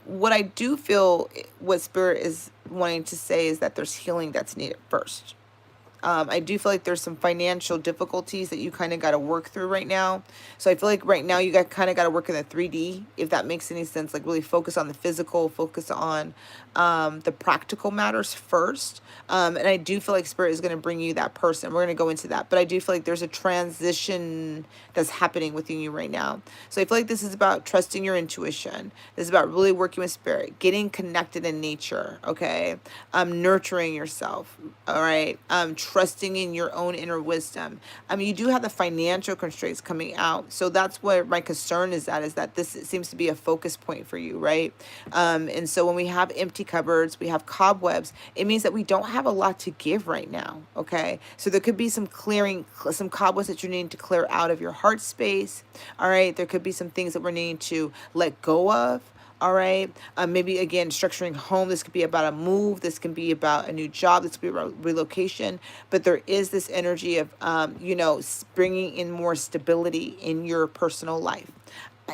Speaker 1: What I do feel what Spirit is wanting to say is that there's healing that's needed first. I do feel like there's some financial difficulties that you kind of got to work through right now. So I feel like right now you got kind of got to work in the 3D, if that makes any sense. Like really focus on the physical, focus on the practical matters first. And I do feel like Spirit is going to bring you that person. We're going to go into that. But I do feel like there's a transition that's happening within you right now. So I feel like this is about trusting your intuition. This is about really working with Spirit, getting connected in nature, okay? Nurturing yourself, all right? Trusting in your own inner wisdom. I mean, you do have the financial constraints coming out. So that's where my concern is that this seems to be a focus point for you, right? And so when we have empty cupboards, we have cobwebs, it means that we don't have a lot to give right now, okay? So there could be some clearing, some cobwebs that you need to clear out of your heart space, all right? There could be some things that we're needing to let go of, all right. Maybe again, structuring home. This could be about a move. This can be about a new job. This could be about relocation. But there is this energy of, bringing in more stability in your personal life.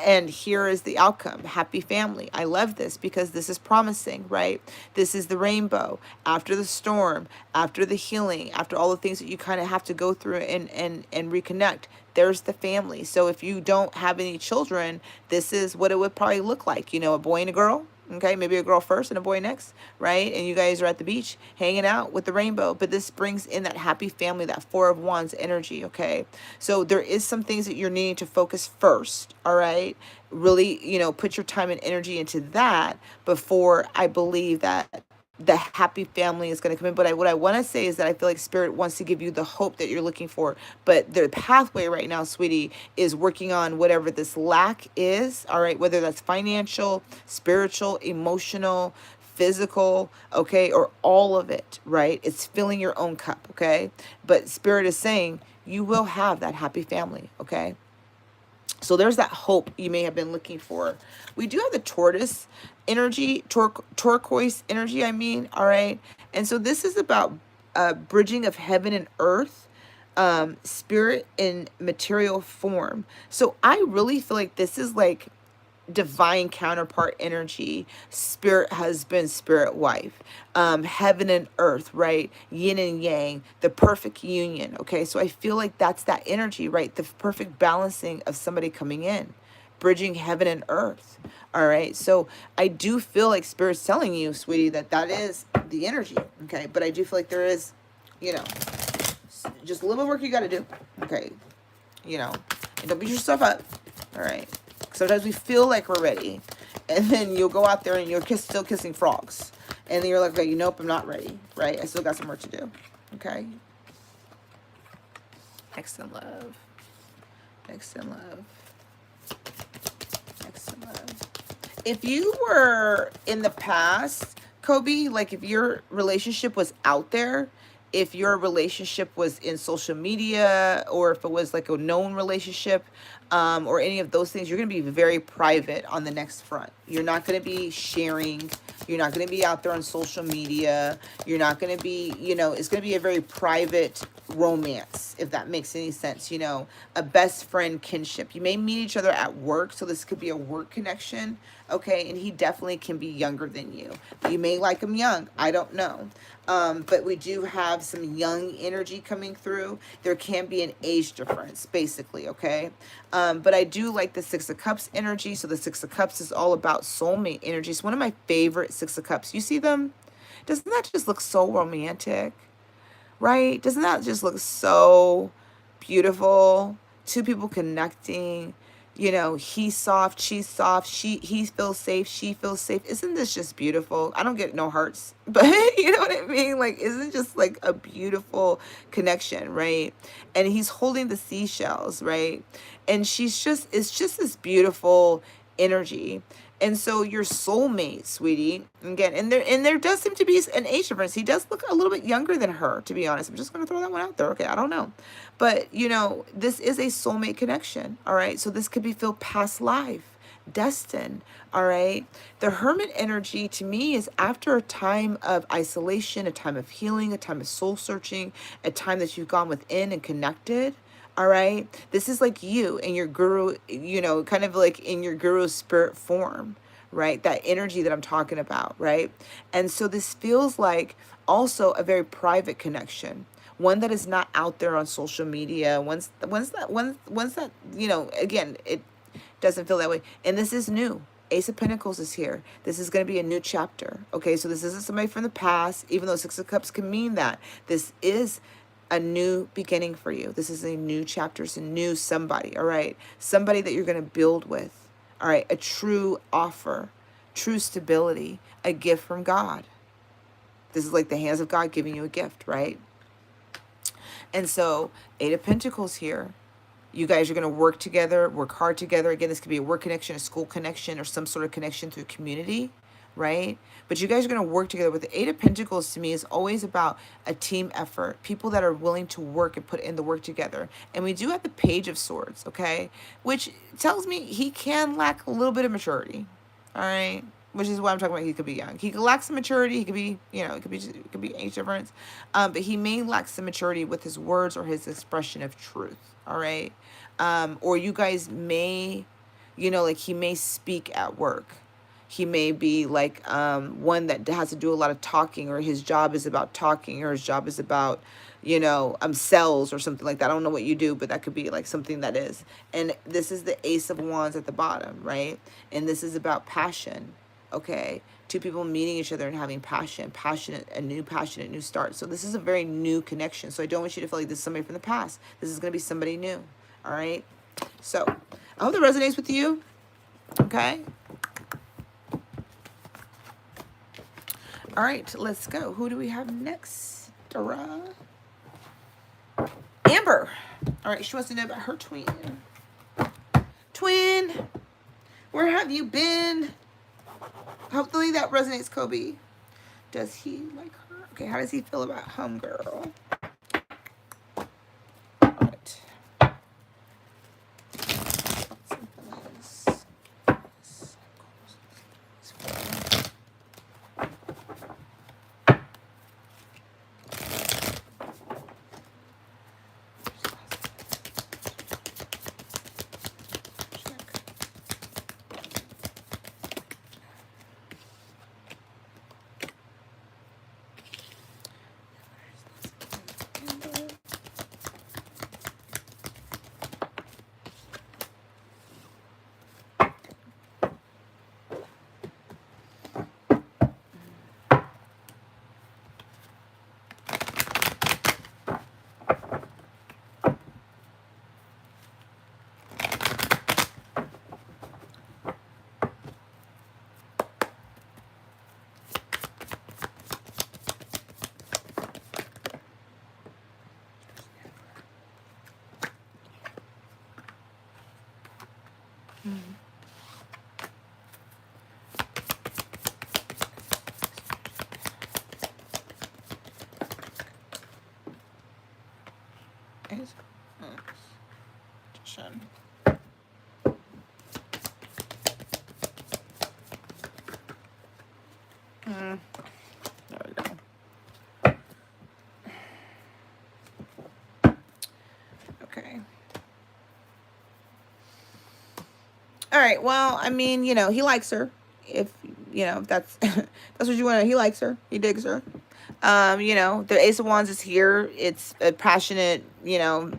Speaker 1: And here is the outcome. Happy family. I love this because this is promising, right? This is the rainbow after the storm, after the healing, after all the things that you kind of have to go through and reconnect. There's the family. So if you don't have any children, this is what it would probably look like. A boy and a girl. Okay, maybe a girl first and a boy next, right? And you guys are at the beach hanging out with the rainbow. But this brings in that happy family, that Four of Wands energy, okay? So there is some things that you're needing to focus first, all right? Really, put your time and energy into that before I believe that the happy family is going to come in. But what I want to say is that I feel like Spirit wants to give you the hope that you're looking for. But the pathway right now, sweetie, is working on whatever this lack is, all right? Whether that's financial, spiritual, emotional, physical, okay, or all of it, right? It's filling your own cup, okay? But Spirit is saying you will have that happy family, okay? So there's that hope you may have been looking for. We do have the tortoise energy, turquoise energy, all right? And so this is about bridging of heaven and earth, spirit in material form. So I really feel like this is like divine counterpart energy, spirit husband, spirit wife, heaven and earth, right? Yin and yang, the perfect union. Okay, so I feel like that's that energy, right? The perfect balancing of somebody coming in, bridging heaven and earth. All right, so I do feel like Spirit's telling you, sweetie, that is the energy. Okay, but I do feel like there is, just a little work you got to do. Okay, and don't beat yourself up. All right. Sometimes we feel like we're ready, and then you'll go out there and you're still kissing frogs, and then you're like, okay, nope, I'm not ready, right? I still got some work to do. Okay. Next in love. Next in love. Next in love. If you were in the past, Kobe, like if your relationship was out there, if your relationship was in social media, or if it was like a known relationship, or any of those things, you're going to be very private on the next front. You're not going to be sharing. You're not going to be out there on social media. You're not going to be, it's going to be a very private romance, if that makes any sense. A best friend kinship. You may meet each other at work, so this could be a work connection, okay? And he definitely can be younger than you. You may like him young. I don't know. But we do have some young energy coming through. There can be an age difference, basically, okay? But I do like the Six of Cups energy. So the Six of Cups is all about soulmate energy. It's one of my favorite Six of Cups. You see them? Doesn't that just look so romantic? Right? Doesn't that just look so beautiful? Two people connecting. He's soft, she's soft, he feels safe, she feels safe. Isn't this just beautiful? I don't get no hearts, but you know what I mean? Like, isn't just like a beautiful connection, right? And he's holding the seashells, right? And it's just this beautiful energy. And so your soulmate, sweetie, again, and there does seem to be an age difference. He does look a little bit younger than her, to be honest. I'm just going to throw that one out there. Okay, I don't know. But, this is a soulmate connection, all right? So this could be feel past life, destined, all right? The hermit energy to me is after a time of isolation, a time of healing, a time of soul searching, a time that you've gone within and connected. All right. This is like you and your guru, kind of like in your guru spirit form, right? That energy that I'm talking about, right? And so this feels like also a very private connection one that is not out there on social media, once that, you know, again, it doesn't feel that way. And this is new. Ace of Pentacles is here. This is going to be a new chapter. Okay, so this isn't somebody from the past, even though Six of Cups can mean that. This is a new beginning for you. This is a new chapter. It's a new somebody, all right? Somebody that you're going to build with, all right? A true offer, true stability, a gift from God. This is like the hands of God giving you a gift, right? And so, Eight of Pentacles here. You guys are going to work together, work hard together. Again, this could be a work connection, a school connection, or some sort of connection through community, right? But you guys are going to work together. With the Eight of Pentacles, to me, is always about a team effort, people that are willing to work and put in the work together. And we do have the Page of Swords, okay? Which tells me he can lack a little bit of maturity, all right? Which is why I'm talking about he could be young. He could lack some maturity. He could be, you know, it could be age difference. But he may lack some maturity with his words or his expression of truth, all right? Or you guys may, you know, like he may speak at work. He may be like one that has to do a lot of talking, or his job is about talking, or his job is about, you know, sales or something like that. I don't know what you do, but that could be like something that is. And this is the Ace of Wands at the bottom, right? And this is about passion, okay? Two people meeting each other and having passionate, a new passionate new start. So this is a very new connection. So I don't want you to feel like this is somebody from the past. This is going to be somebody new. All right. So I hope that resonates with you. Okay. All right. Let's go. Who do we have next? Amber. All right. She wants to know about her twin. Twin, where have you been? Hopefully that resonates, Kobe. Does he like her? Okay. How does he feel about homegirl? There we go. Okay. All right. Well, I mean, you know, he likes her. If you know, if that's that's what you want. He likes her. He digs her. You know, the Ace of Wands is here. It's a passionate, you know,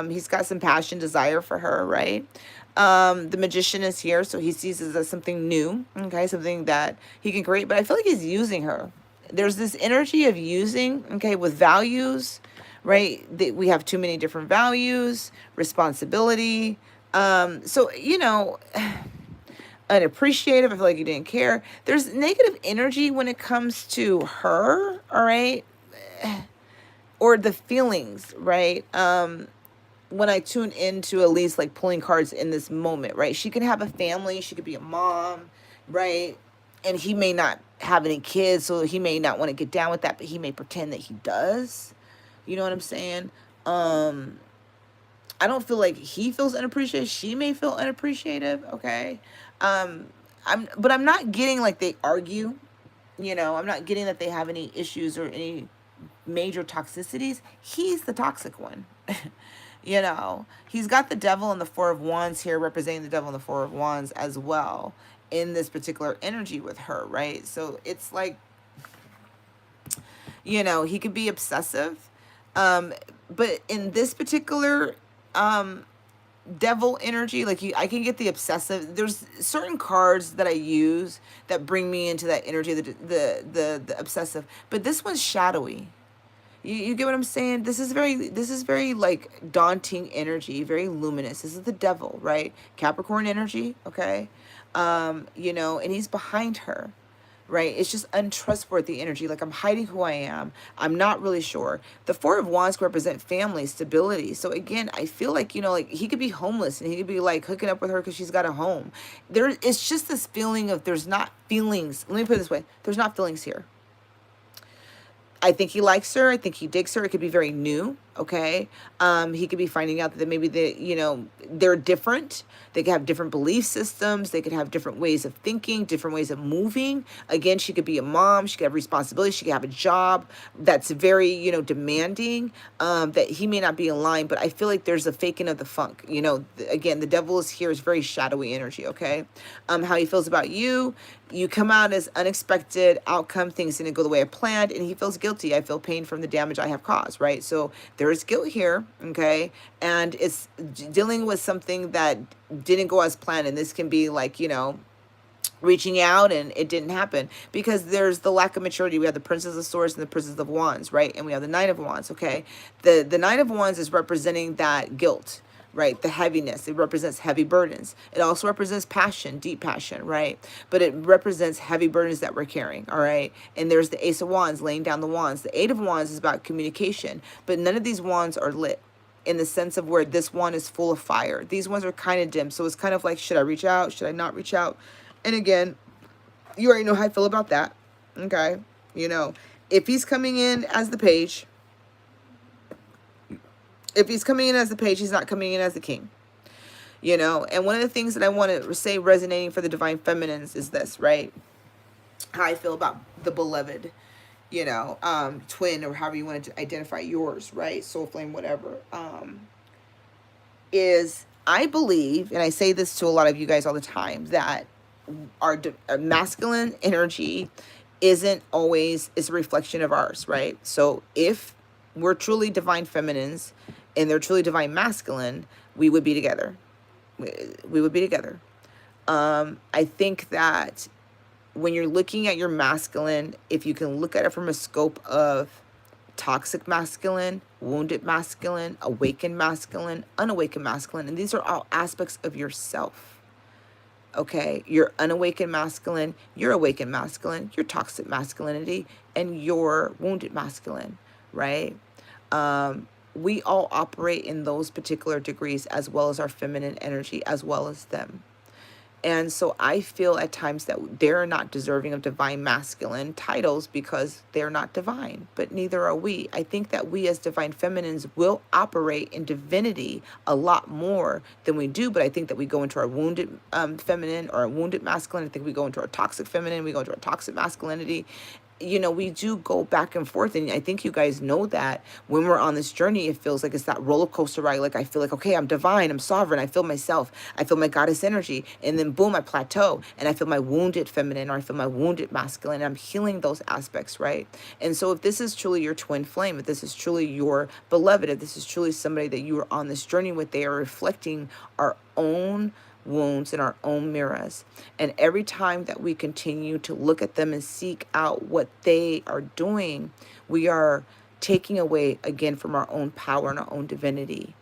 Speaker 1: he's got some passion, desire for her, right? The Magician is here, so he sees this as something new, okay, something that he can create, but I feel like he's using her. There's this energy of using, okay, with values, right? We have too many different values, responsibility. So, you know, unappreciative. I feel like you didn't care. There's negative energy when it comes to her, all right? Or the feelings, right? When I tune into at least like pulling cards in this moment, right? She could have a family, she could be a mom, right? And he may not have any kids, so he may not want to get down with that, but he may pretend that he does. You know what I'm saying? I don't feel like he feels unappreciated. She may feel unappreciative, okay? But I'm not getting like they argue, you know, I'm not getting that they have any issues or any major toxicities. He's the toxic one. You know, he's got the Devil and the Four of Wands here, representing the Devil and the Four of Wands as well in this particular energy with her, right? So it's like, you know, he could be obsessive. But in this particular devil energy, like I can get the obsessive. There's certain cards that I use that bring me into that energy, the obsessive. But this one's shadowy. You get what I'm saying? This is very like daunting energy, very luminous. This is the devil, right? Capricorn energy, okay? You know, and he's behind her, right? It's just untrustworthy energy. Like I'm hiding who I am. I'm not really sure. The Four of Wands represent family, stability. So again, I feel like, you know, like he could be homeless and he could be like hooking up with her because she's got a home. It's just this feeling of there's not feelings. Let me put it this way. There's not feelings here. I think he likes her. I think he digs her. It could be very new. Okay. He could be finding out that maybe you know, they're different. They could have different belief systems. They could have different ways of thinking, different ways of moving. Again, she could be a mom. She could have responsibility. She could have a job that's very, you know, demanding, that he may not be in line, but I feel like there's a faking of the funk. You know, again, the devil is here is very shadowy energy. Okay. How he feels about you. You come out as unexpected outcome. Things didn't go the way I planned. And he feels guilty. I feel pain from the damage I have caused. Right. So there is guilt here. Okay. And it's dealing with something that didn't go as planned. And this can be like, you know, reaching out and it didn't happen because there's the lack of maturity. We have the Princess of Swords and the Princess of Wands, right? And we have the Knight of Wands, okay? The Knight of Wands is representing that guilt, right? The heaviness. It represents heavy burdens. It also represents passion, deep passion, right? But it represents heavy burdens that we're carrying, all right? And there's the Ace of Wands, laying down the wands. The Eight of Wands is about communication, but none of these wands are lit in the sense of where this one is full of fire. These ones are kind of dim. So it's kind of like, should I reach out? Should I not reach out? And again, you already know how I feel about that, okay? You know, if he's coming in as the page, he's not coming in as the king, you know? And one of the things that I want to say resonating for the divine feminines is this, right? How I feel about the beloved, you know, twin, or however you want to identify yours, right? Soul flame, whatever, is I believe, and I say this to a lot of you guys all the time, that our masculine energy isn't always is a reflection of ours, right? So if we're truly divine feminines and they're truly divine masculine, we would be together. We would be together. I think that when you're looking at your masculine, if you can look at it from a scope of toxic masculine, wounded masculine, awakened masculine, unawakened masculine, and these are all aspects of yourself. Okay, your unawakened masculine, your awakened masculine, your toxic masculinity, and your wounded masculine, right? We all operate in those particular degrees as well as our feminine energy, as well as them. And so I feel at times that they're not deserving of divine masculine titles because they're not divine, but neither are we. I think that we as divine feminines will operate in divinity a lot more than we do, but I think that we go into our wounded feminine or our wounded masculine. I think we go into our toxic feminine, we go into our toxic masculinity. You know, we do go back and forth. And I think you guys know that when we're on this journey, it feels like it's that roller coaster ride. Like I feel like, okay, I'm divine, I'm sovereign. I feel myself. I feel my goddess energy. And then boom, I plateau and I feel my wounded feminine or I feel my wounded masculine. And I'm healing those aspects, right? And so if this is truly your twin flame, if this is truly your beloved, if this is truly somebody that you are on this journey with, they are reflecting our own wounds in our own mirrors. And every time that we continue to look at them and seek out what they are doing, we are taking away again from our own power and our own divinity.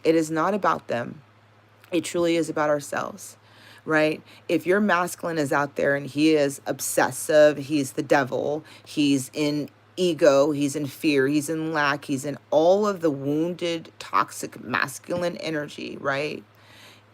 Speaker 1: It is not about them. It truly is about ourselves, right? If your masculine is out there and he is obsessive, he's the devil, he's in ego, he's in fear, he's in lack, he's in all of the wounded, toxic masculine energy, right?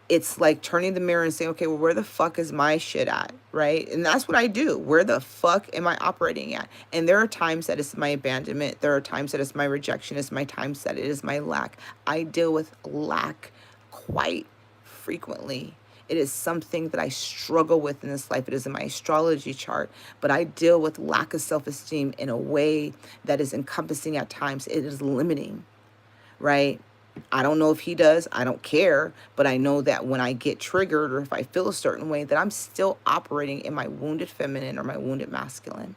Speaker 1: It's like turning the mirror and saying, okay, well, where the fuck is my shit at, right? And that's what I do. Where the fuck am I operating at? And there are times that it's my abandonment. There are times that it's my rejection. It's my times that it is my lack. I deal with lack quite frequently. It is something that I struggle with in this life. It is in my astrology chart, but I deal with lack of self-esteem in a way that is encompassing at times. It is limiting, right? I don't know if he does. I don't care. But I know that when I get triggered or if I feel a certain way, that I'm still operating in my wounded feminine or my wounded masculine.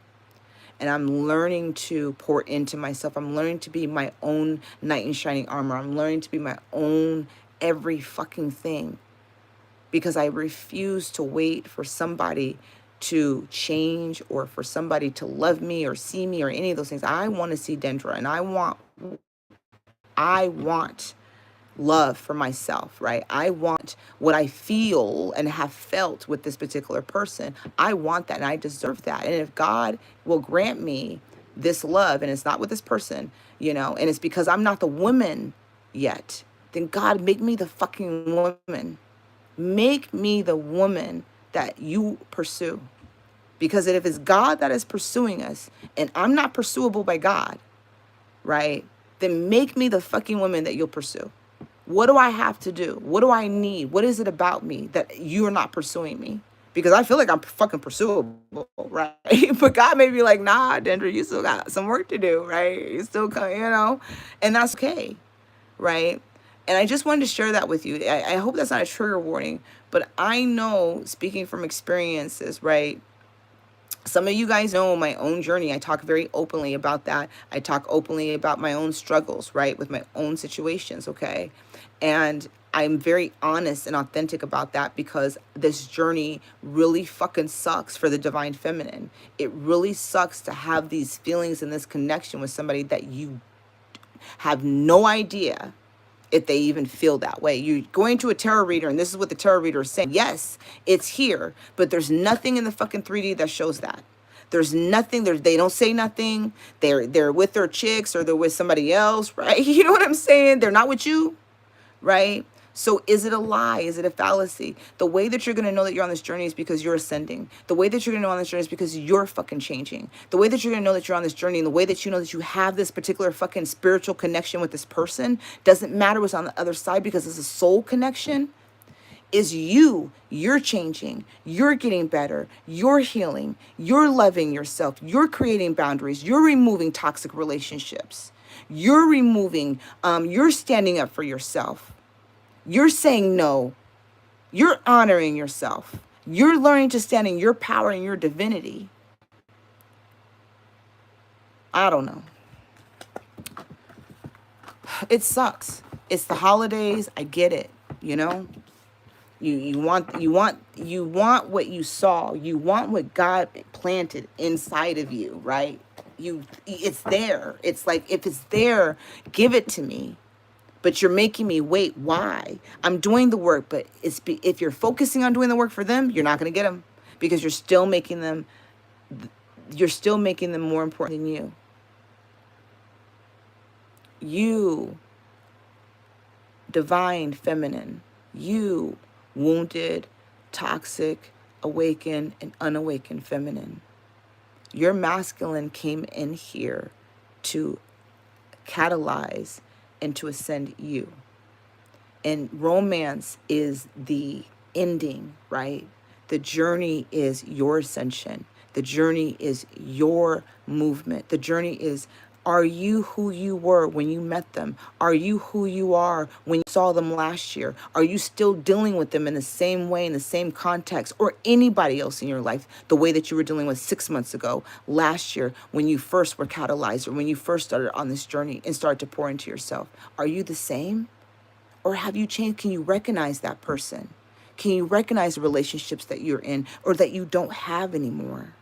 Speaker 1: and I'm learning to pour into myself. I'm learning to be my own knight in shining armor. I'm learning to be my own every fucking thing, because I refuse to wait for somebody to change or for somebody to love me or see me or any of those things. I want to see Dendra, and I want love for myself, right? I want what I feel and have felt with this particular person. I want that and I deserve that. And if God will grant me this love and it's not with this person, you know, and it's because I'm not the woman yet, then God, make me the fucking woman. Make me the woman that you pursue. Because if it's God that is pursuing us and I'm not pursuable by God, right? Then make me the fucking woman that you'll pursue. What do I have to do? What do I need? What is it about me that you're not pursuing me? Because I feel like I'm fucking pursuable, right? But God may be like, nah, Dendra, you still got some work to do, right? You still come, you know, and that's okay, right? And I just wanted to share that with you. I hope that's not a trigger warning, but I know, speaking from experiences, right? Some of you guys know my own journey. I talk very openly about that. I talk openly about my own struggles, right? With my own situations, okay? And I'm very honest and authentic about that because this journey really fucking sucks for the divine feminine. It really sucks to have these feelings and this connection with somebody that you have no idea if they even feel that way. You're going to a tarot reader, and this is what the tarot reader is saying. Yes, it's here, but there's nothing in the fucking 3D that shows that. There's nothing there. They don't say nothing. They're with their chicks or they're with somebody else, right? You know what I'm saying? They're not with you, right? So is it a lie? Is it a fallacy? The way that you're going to know that you're on this journey is because you're ascending. The way that you're going to know on this journey is because you're fucking changing. The way that you're going to know that you're on this journey and the way that you know that you have this particular fucking spiritual connection with this person doesn't matter what's on the other side, because it's a soul connection, is you're changing, you're getting better, you're healing, you're loving yourself, you're creating boundaries, you're removing toxic relationships, you're removing, you're standing up for yourself. You're saying no. You're honoring yourself. You're learning to stand in your power and your divinity. I don't know. It sucks. It's the holidays. I get it. You know, you want what you saw. You want what God planted inside of you, right? It's there. It's like, if it's there, give it to me. But you're making me wait. Why? I'm doing the work, but if you're focusing on doing the work for them, you're not going to get them, because you're still making them more important than you. You, divine feminine, you, wounded, toxic, awakened, and unawakened feminine. Your masculine came in here to catalyze and to ascend you. And romance is the ending, right? The journey is your ascension. The journey is your movement. The journey is, are you who you were when you met them? Are you who you are when you saw them last year? Are you still dealing with them in the same way, in the same context, or anybody else in your life, the way that you were dealing with 6 months ago, last year, when you first were catalyzed, or when you first started on this journey and started to pour into yourself? Are you the same? Or have you changed? Can you recognize that person? Can you recognize the relationships that you're in or that you don't have anymore?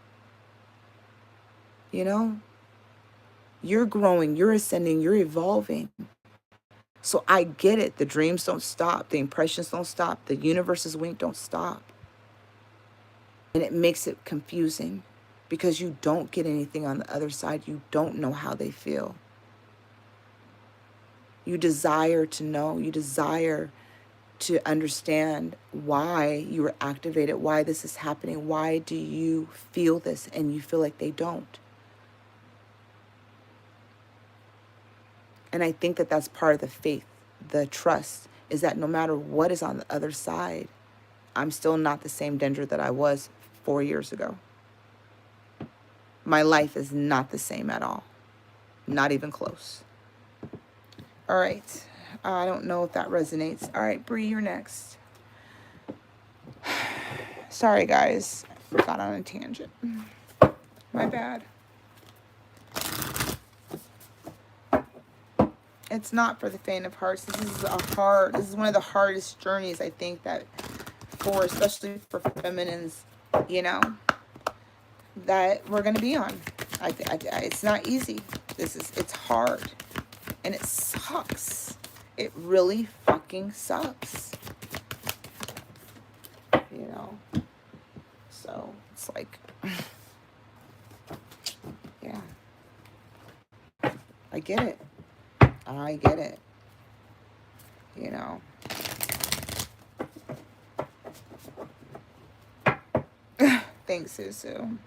Speaker 1: You know? You're growing, you're ascending, you're evolving. So I get it. The dreams don't stop. The impressions don't stop. The universe's wink don't stop. And it makes it confusing because you don't get anything on the other side. You don't know how they feel. You desire to know. You desire to understand why you were activated, why this is happening. Why do you feel this and you feel like they don't? And I think that that's part of the faith, the trust, is that no matter what is on the other side, I'm still not the same Dendra that I was 4 years ago. My life is not the same at all. Not even close. All right. I don't know if that resonates. All right, Bree, you're next. Sorry, guys. Got on a tangent. My bad. It's not for the faint of hearts. This is one of the hardest journeys, I think, that for, especially for feminines, you know, that we're going to be on. It's not easy. It's hard. And it sucks. It really fucking sucks. You know? So, it's like, yeah. I get it. I get it. You know? Thanks, Susu.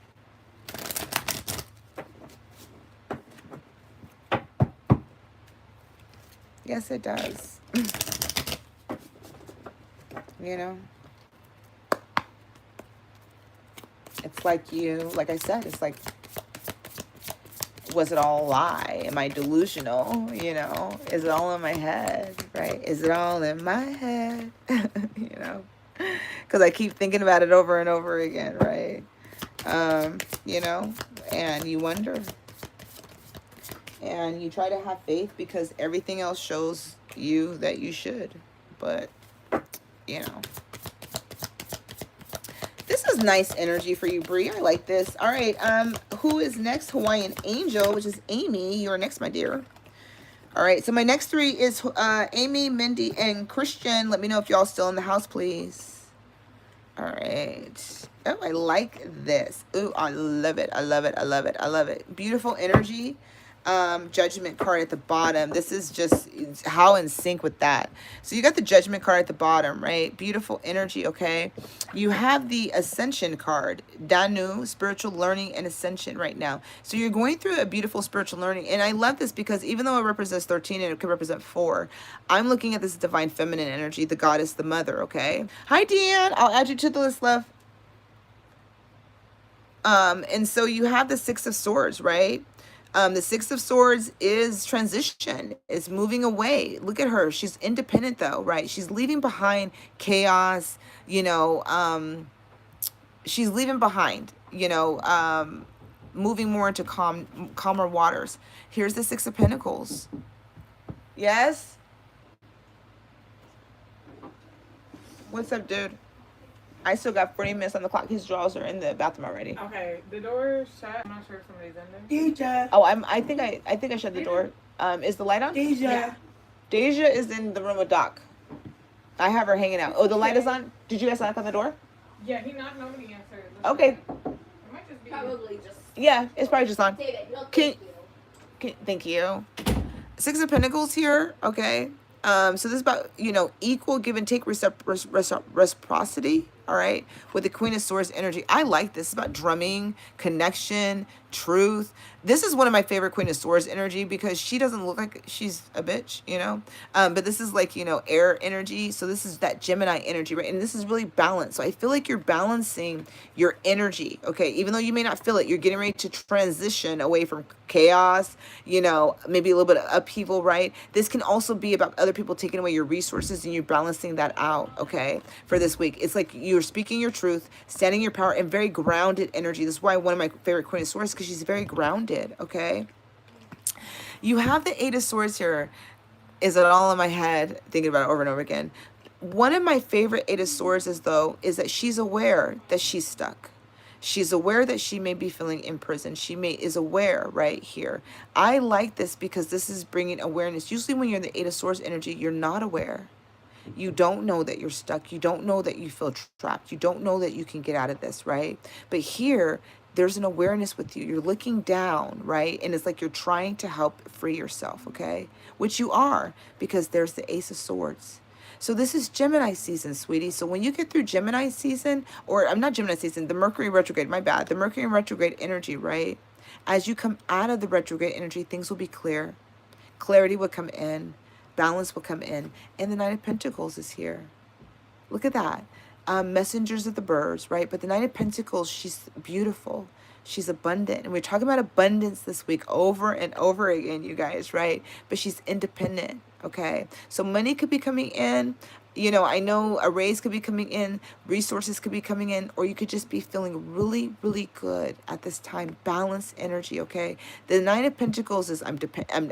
Speaker 1: Yes, it does. You know? It's like like I said, it's like, was it all a lie? Am I delusional? You know? Is it all in my head? Right? Is it all in my head? You know? Because I keep thinking about it over and over again, right? You know? And you wonder. And you try to have faith because everything else shows you that you should. But, you know. This is nice energy for you, Bree. I like this. All right. Who is next? Hawaiian Angel, which is Amy. You're next, my dear. All right. So my next three is Amy, Mindy, and Christian. Let me know if y'all still in the house, please. All right. Oh, I like this. Ooh, I love it. I love it. I love it. I love it. Beautiful energy. Judgment card at the bottom. This is just how in sync with that. So you got the Judgment card at the bottom, right? Beautiful energy, okay? You have the Ascension card, Danu, spiritual learning and ascension right now. So you're going through a beautiful spiritual learning. And I love this because even though it represents 13 and it could represent 4, I'm looking at this divine feminine energy, the goddess, the mother, okay? Hi, Deanne. I'll add you to the list, love. And so you have the Six of Swords, right? The Six of Swords is transition, is moving away. Look at her. She's independent though, right? She's leaving behind chaos, you know, she's leaving behind, you know, moving more into calmer waters. Here's the Six of Pentacles. Yes? What's up, dude? I still got 40 minutes on the clock. His drawers are in the bathroom already.
Speaker 2: Okay, the door is shut. I'm not sure if somebody's in
Speaker 1: there. Deja. Oh, I think I shut the door. Is the light on?
Speaker 2: Deja. Yeah.
Speaker 1: Deja is in the room with Doc. I have her hanging out. Oh, the light is on? Did you guys knock on the door?
Speaker 2: Yeah, he knocked. Nobody answered.
Speaker 1: Okay.
Speaker 2: It might just be
Speaker 3: probably just.
Speaker 1: Yeah, it's probably just on.
Speaker 3: David, no,
Speaker 1: Thank you. Six of Pentacles here. Okay. So this is about, you know, equal give and take reciprocity. All right. With the Queen of Swords energy. I like this. It's about drumming, connection, truth. This is one of my favorite Queen of Swords energy because she doesn't look like she's a bitch, you know. But this is like, you know, air energy. So this is that Gemini energy, right? And this is really balanced. So I feel like you're balancing your energy. Okay. Even though you may not feel it, you're getting ready to transition away from chaos, you know, maybe a little bit of upheaval, right? This can also be about other people taking away your resources and you're balancing that out. Okay. For this week, it's like you're speaking your truth, standing your power, and very grounded energy. This is why one of my favorite Queen of Swords, because she's very grounded. Okay. You have the Eight of Swords here. Is it all in my head? Thinking about it over and over again. One of my favorite Eight of Swords is that she's aware that she's stuck. She's aware that she may be feeling imprisoned. She is aware right here. I like this because this is bringing awareness. Usually when you're in the Eight of Swords energy, you're not aware. You don't know that you're stuck. You don't know that you feel trapped. You don't know that you can get out of this, right? But here, there's an awareness with you. You're looking down, right? And it's like you're trying to help free yourself, okay? Which you are, because there's the Ace of Swords. So this is Gemini season, sweetie. So when you get through Gemini season, or I'm not Gemini season, the Mercury retrograde, my bad. The Mercury retrograde energy, right? As you come out of the retrograde energy, things will be clear. Clarity will come in. Balance will come in. And the Nine of Pentacles is here. Look at that. Messengers of the birds, right? But the Nine of Pentacles, she's beautiful. She's abundant. And we're talking about abundance this week over and over again, you guys, right? But she's independent, okay? So money could be coming in. You know, I know a raise could be coming in, resources could be coming in, or you could just be feeling really, really good at this time. Balanced energy, okay? The Nine of Pentacles is I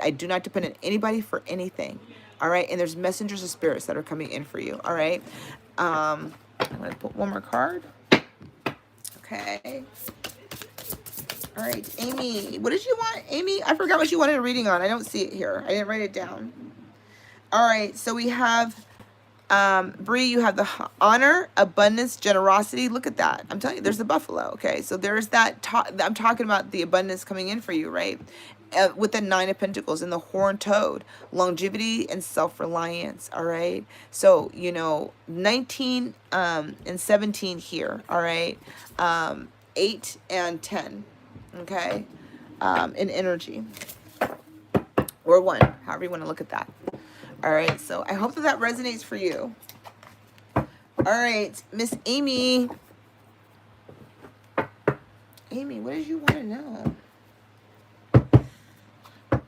Speaker 1: do not depend on anybody for anything, all right? And there's messengers of spirits that are coming in for you, all right? I'm going to put one more card. Okay. All right, Amy, what did you want? Amy, I forgot what you wanted a reading on. I don't see it here. I didn't write it down. All right, so we have Bree, you have the honor, abundance, generosity. Look at that. I'm telling you, there's the buffalo. Okay, so there's that. I'm talking about the abundance coming in for you, right? With the Nine of Pentacles and the horned toad, longevity and self-reliance. All right. So, you know, 19 and 17 here. All right. 8 and 10. Okay. In energy. Or 1. However you want to look at that. All right. So I hope that that resonates for you. All right. Miss Amy. Amy, what did you want to know?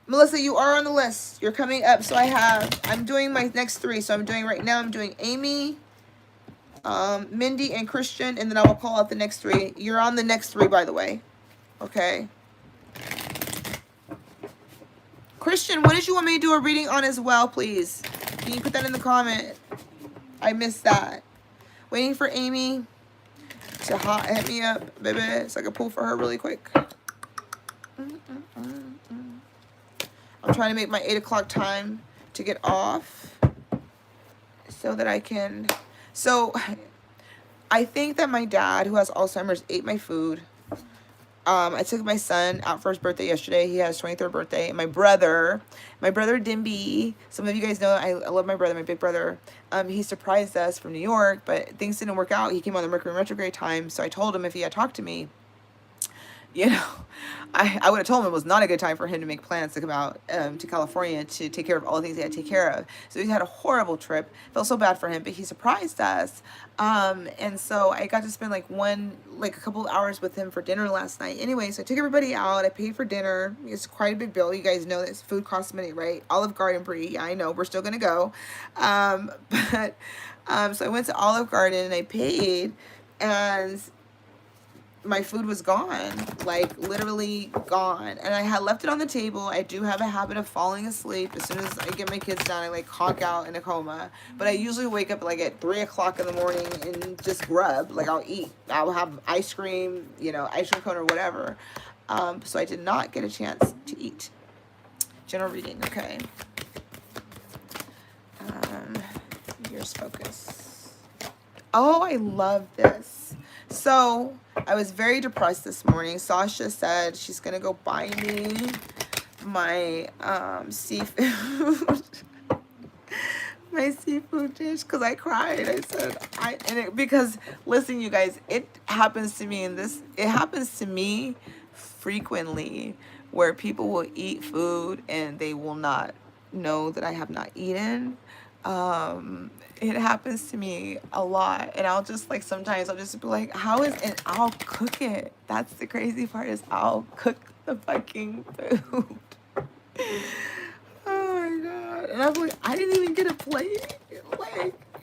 Speaker 1: Melissa, you are on the list. You're coming up. So I'm doing my next 3. So I'm doing Amy, Mindy, and Christian. And then I will call out the next 3. You're on the next 3, by the way. Okay. Christian, what did you want me to do a reading on as well, please? Can you put that in the comment? I missed that. Waiting for Amy to hit me up, baby, so I can pull for her really quick. I'm trying to make my 8 o'clock time to get off so that I can. So I think that my dad, who has Alzheimer's, ate my food. I took my son out for his birthday yesterday. He has 23rd birthday. My brother Dimby. Some of you guys know I love my brother, my big brother. He surprised us from New York, but things didn't work out. He came on the Mercury retrograde time, so I told him if he had talked to me, you know, I would have told him it was not a good time for him to make plans to come out to California to take care of all the things he had to take care of. So he had a horrible trip. Felt so bad for him, but he surprised us. And so I got to spend a couple of hours with him for dinner last night. Anyway, so I took everybody out. I paid for dinner. It's quite a big bill. You guys know that food costs money, right? Olive Garden, Brie. Yeah, I know. We're still going to go. So I went to Olive Garden and I paid, and my food was gone, like literally gone. And I had left it on the table. I do have a habit of falling asleep. As soon as I get my kids down, I like conk out in a coma. But I usually wake up like at 3 o'clock in the morning and just grub. Like I'll eat. I'll have ice cream, ice cream cone or whatever. So I did not get a chance to eat. General reading, okay. Here's focus. Oh, I love this. So I was very depressed this morning. Sasha said she's going to go buy me my seafood. My seafood dish, because I cried. I said, because listen, you guys, it happens to me it happens to me frequently where people will eat food and they will not know that I have not eaten. It happens to me a lot, and I'll just sometimes I'll just be like, and I'll cook it. That's the crazy part, is I'll cook the fucking food. Oh my God. And I'm like, I didn't even get a plate.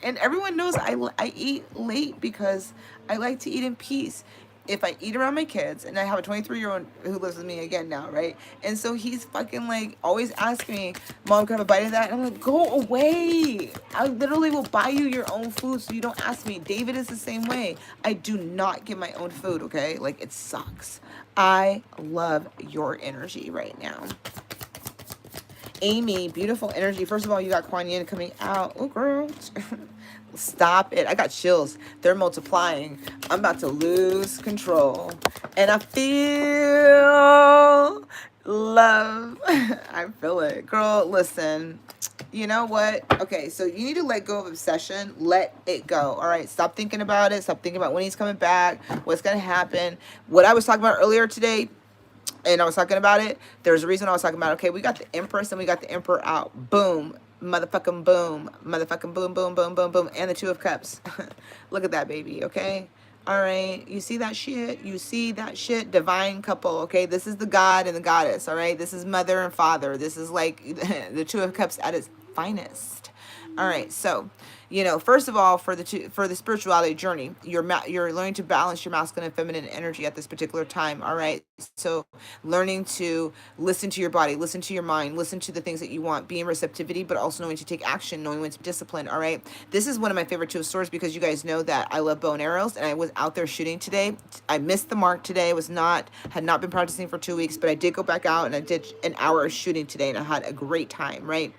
Speaker 1: And everyone knows I eat late because I like to eat in peace. If I eat around my kids, and I have a 23-year-old who lives with me again now, right? And so he's fucking always asking me, Mom, can I have a bite of that? And I'm like, go away. I literally will buy you your own food so you don't ask me. David is the same way. I do not get my own food, okay? It sucks. I love your energy right now. Amy, beautiful energy. First of all, you got Kuan Yin coming out. Oh, girl. Stop it. I got chills. They're multiplying. I'm about to lose control. And I feel love. I feel it. Girl, listen. You know what? Okay, so you need to let go of obsession. Let it go. All right? Stop thinking about it. Stop thinking about when he's coming back, what's going to happen. What I was talking about earlier today, and I was talking about it, there's a reason I was talking about, okay, we got the Empress and we got the Emperor out. Boom. Motherfucking boom. Motherfucking boom, boom, boom, boom, boom. And the Two of Cups. Look at that, baby, okay? All right? You see that shit? You see that shit? Divine couple, okay? This is the God and the Goddess, all right? This is mother and father. This is the Two of Cups at its finest. All right, so, first of all, for the spirituality journey, you're learning to balance your masculine and feminine energy at this particular time. All right, so learning to listen to your body, listen to your mind, listen to the things that you want, be in receptivity, but also knowing to take action, knowing when to discipline. All right, this is one of my favorite two of swords because you guys know that I love bow and arrows, and I was out there shooting today. I missed the mark today. Had not been practicing for 2 weeks, but I did go back out and I did an hour of shooting today, and I had a great time. Right.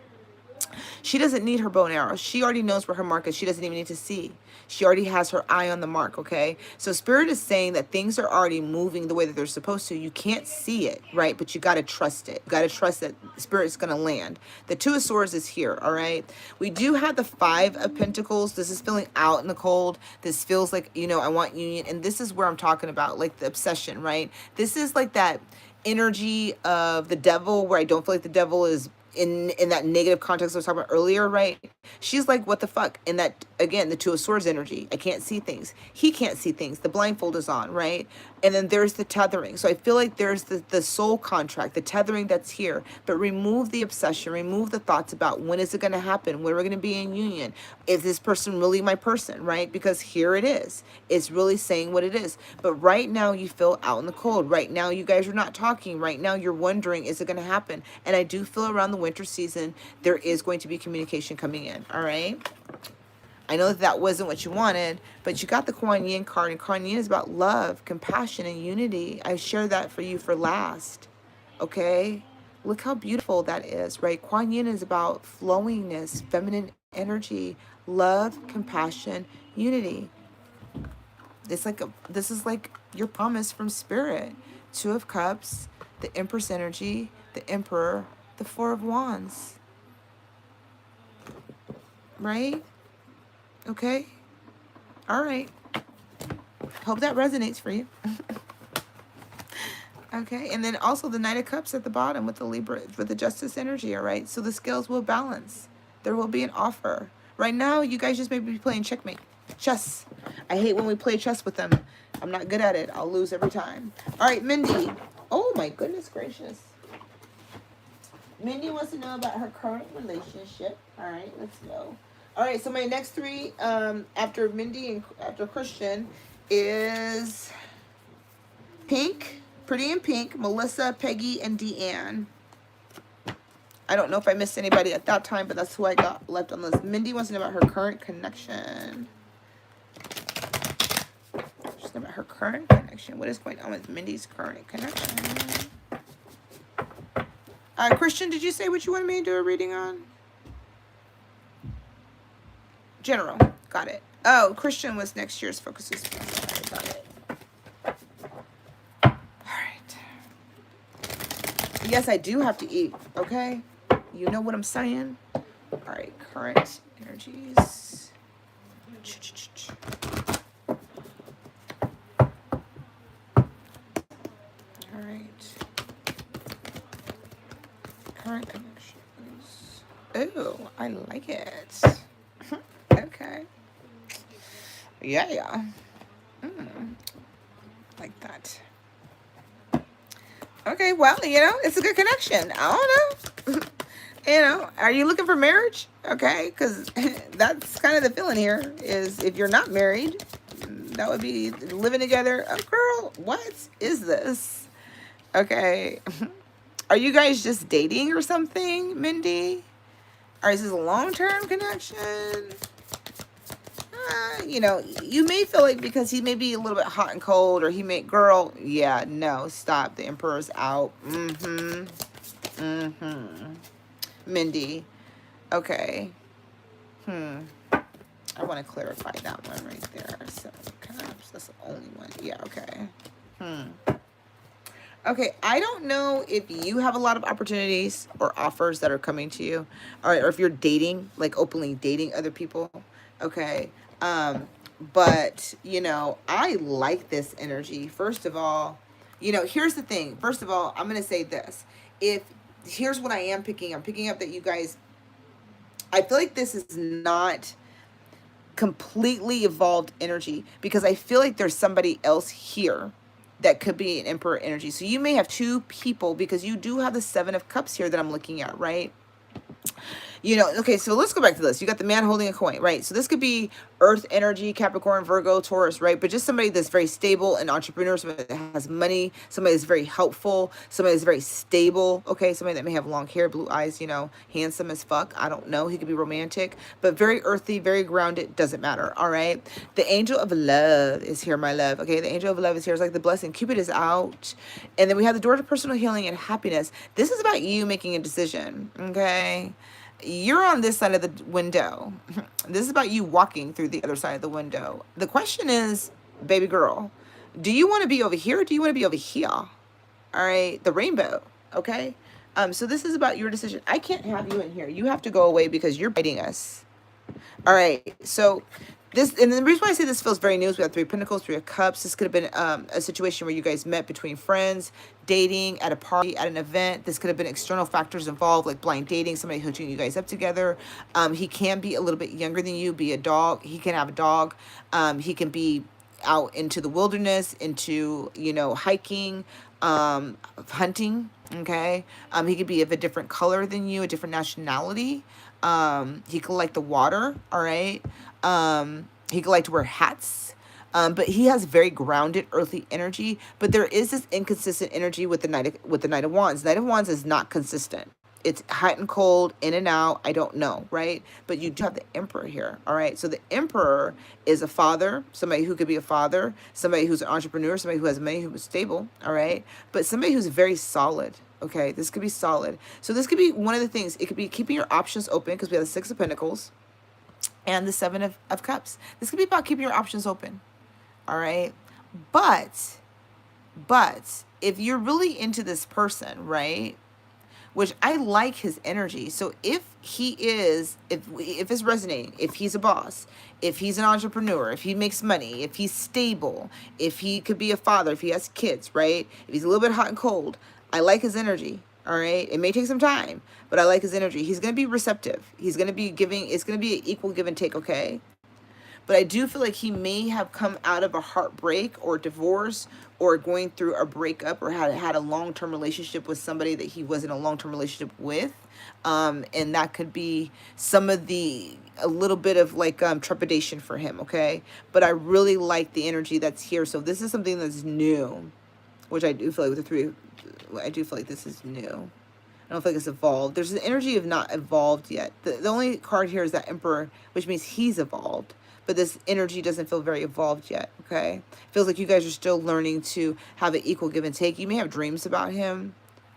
Speaker 1: She doesn't need her bow and arrow. She already knows where her mark is. She doesn't even need to see. She already has her eye on the mark, okay? So Spirit is saying that things are already moving the way that they're supposed to. You can't see it, right? But you got to trust it. You got to trust that Spirit's going to land. The Two of Swords is here, all right? We do have the Five of Pentacles. This is feeling out in the cold. This feels like, I want union. And this is where I'm talking about, like the obsession, right? This is like that energy of the devil where I don't feel like the devil is in that negative context I was talking about earlier, right? She's like, what the fuck? And that, again, the Two of Swords energy. I can't see things. He can't see things. The blindfold is on, right? And then there's the tethering. So I feel like there's the soul contract, the tethering that's here. But remove the obsession, remove the thoughts about when is it going to happen? When are we going to be in union? Is this person really my person, right? Because here it is. It's really saying what it is. But right now you feel out in the cold. Right now you guys are not talking. Right now you're wondering, is it going to happen? And I do feel around the winter season, there is going to be communication coming in, all right? I know that wasn't what you wanted, but you got the Kuan Yin card, and Kuan Yin is about love, compassion, and unity. I share that for you for last, okay? Look how beautiful that is, right? Kuan Yin is about flowingness, feminine energy, love, compassion, unity. This is like your promise from Spirit. Two of Cups, the Empress energy, the Emperor, the Four of Wands, right? Okay. All right. Hope that resonates for you. Okay. And then also the Knight of Cups at the bottom with the Libra, with the Justice energy. All right. So the scales will balance. There will be an offer. Right now, you guys just may be playing checkmate. Chess. I hate when we play chess with them. I'm not good at it. I'll lose every time. All right, Mindy. Oh my goodness gracious. Mindy wants to know about her current relationship. All right, let's go. All right, so my next three after Mindy and after Christian is Pink, Pretty in Pink, Melissa, Peggy, and Deanne. I don't know if I missed anybody at that time, but that's who I got left on the list. Mindy wants to know about her current connection. Just about her current connection. What is going on with Mindy's current connection? Christian, did you say what you wanted me to do a reading on? General. Got it. Oh, Christian was next year's focuses. Got it. All right. Yes, I do have to eat. Okay? You know what I'm saying? All right. Current energies. All right. Current connections. Oh, I like it. Okay. Yeah. Like that. Okay, well, it's a good connection. I don't know. Are you looking for marriage? Okay, because that's kind of the feeling here is if you're not married, that would be living together. Oh, girl, what is this? Okay. Are you guys just dating or something, Mindy? Or is this a long-term connection? You may feel like because he may be a little bit hot and cold, or girl, yeah, no, stop. The Emperor's out. Mindy. Okay. I want to clarify that one right there. So, that's the only one. Yeah, okay. Okay, I don't know if you have a lot of opportunities or offers that are coming to you, or if you're dating, like openly dating other people. Okay. But, I like this energy. First of all, here's the thing. First of all, I'm going to say this. Here's what I am picking. I'm picking up that you guys, I feel like this is not completely evolved energy because I feel like there's somebody else here that could be an Emperor energy. So you may have two people because you do have the Seven of Cups here that I'm looking at, right? You know, okay, so let's go back to this. You got the man holding a coin, right? So this could be Earth energy, Capricorn, Virgo, Taurus, right? But just somebody that's very stable, an entrepreneur, somebody that has money, somebody that's very helpful, somebody that's very stable, okay? Somebody that may have long hair, blue eyes, you know, handsome as fuck. I don't know. He could be romantic, but very earthy, very grounded, doesn't matter, all right? The angel of love is here, my love, okay? The angel of love is here. It's like the blessing. Cupid is out. And then we have the door to personal healing and happiness. This is about you making a decision, okay? You're on this side of the window. This is about you walking through the other side of the window. The question is, baby girl, do you want to be over here or do you want to be over here? All right, the rainbow, okay? So this is about your decision. I can't have you in here. You have to go away because you're biting us. All right, so this, and the reason why I say this feels very new is we have Three of Pentacles, Three of Cups. This could have been a situation where you guys met between friends, dating, at a party, at an event. This could have been external factors involved, like blind dating, somebody hooking you guys up together. He can be a little bit younger than you, be a dog. He can have a dog. He can be out into the wilderness, into, you know, hiking, hunting, okay? He could be of a different color than you, a different nationality. He could like the water, all right? He could like to wear hats. But he has very grounded earthly energy, but there is this inconsistent energy with the Knight of Wands. Knight of Wands is not consistent. It's hot and cold, in and out. I don't know, right? But you do have the Emperor here, all right? So the Emperor is a father, somebody who could be a father, somebody who's an entrepreneur, somebody who has money, who is stable, all right? But somebody who's very solid, okay? This could be solid. So this could be one of the things. It could be keeping your options open because we have the Six of Pentacles and the Seven of Cups. This could be about keeping your options open, all right? But if you're really into this person, right, which I like his energy. So if he is, if it's resonating, if he's a boss, if he's an entrepreneur, if he makes money, if he's stable, if he could be a father, if he has kids, right? If he's a little bit hot and cold, I like his energy, all right? It may take some time, but I like his energy. He's going to be receptive. He's going to be giving, it's going to be an equal give and take, okay? But I do feel like he may have come out of a heartbreak or divorce or going through a breakup or had a long-term relationship with somebody that he wasn't a long-term relationship with. And that could be some of a little bit of like trepidation for him, okay? But I really like the energy that's here. So this is something that's new, which I do feel like with the three, I do feel like this is new. I don't feel like it's evolved. There's an energy of not evolved yet. The only card here is that Emperor, which means he's evolved. But this energy doesn't feel very evolved yet, okay? Feels like you guys are still learning to have an equal give and take. You may have dreams about him,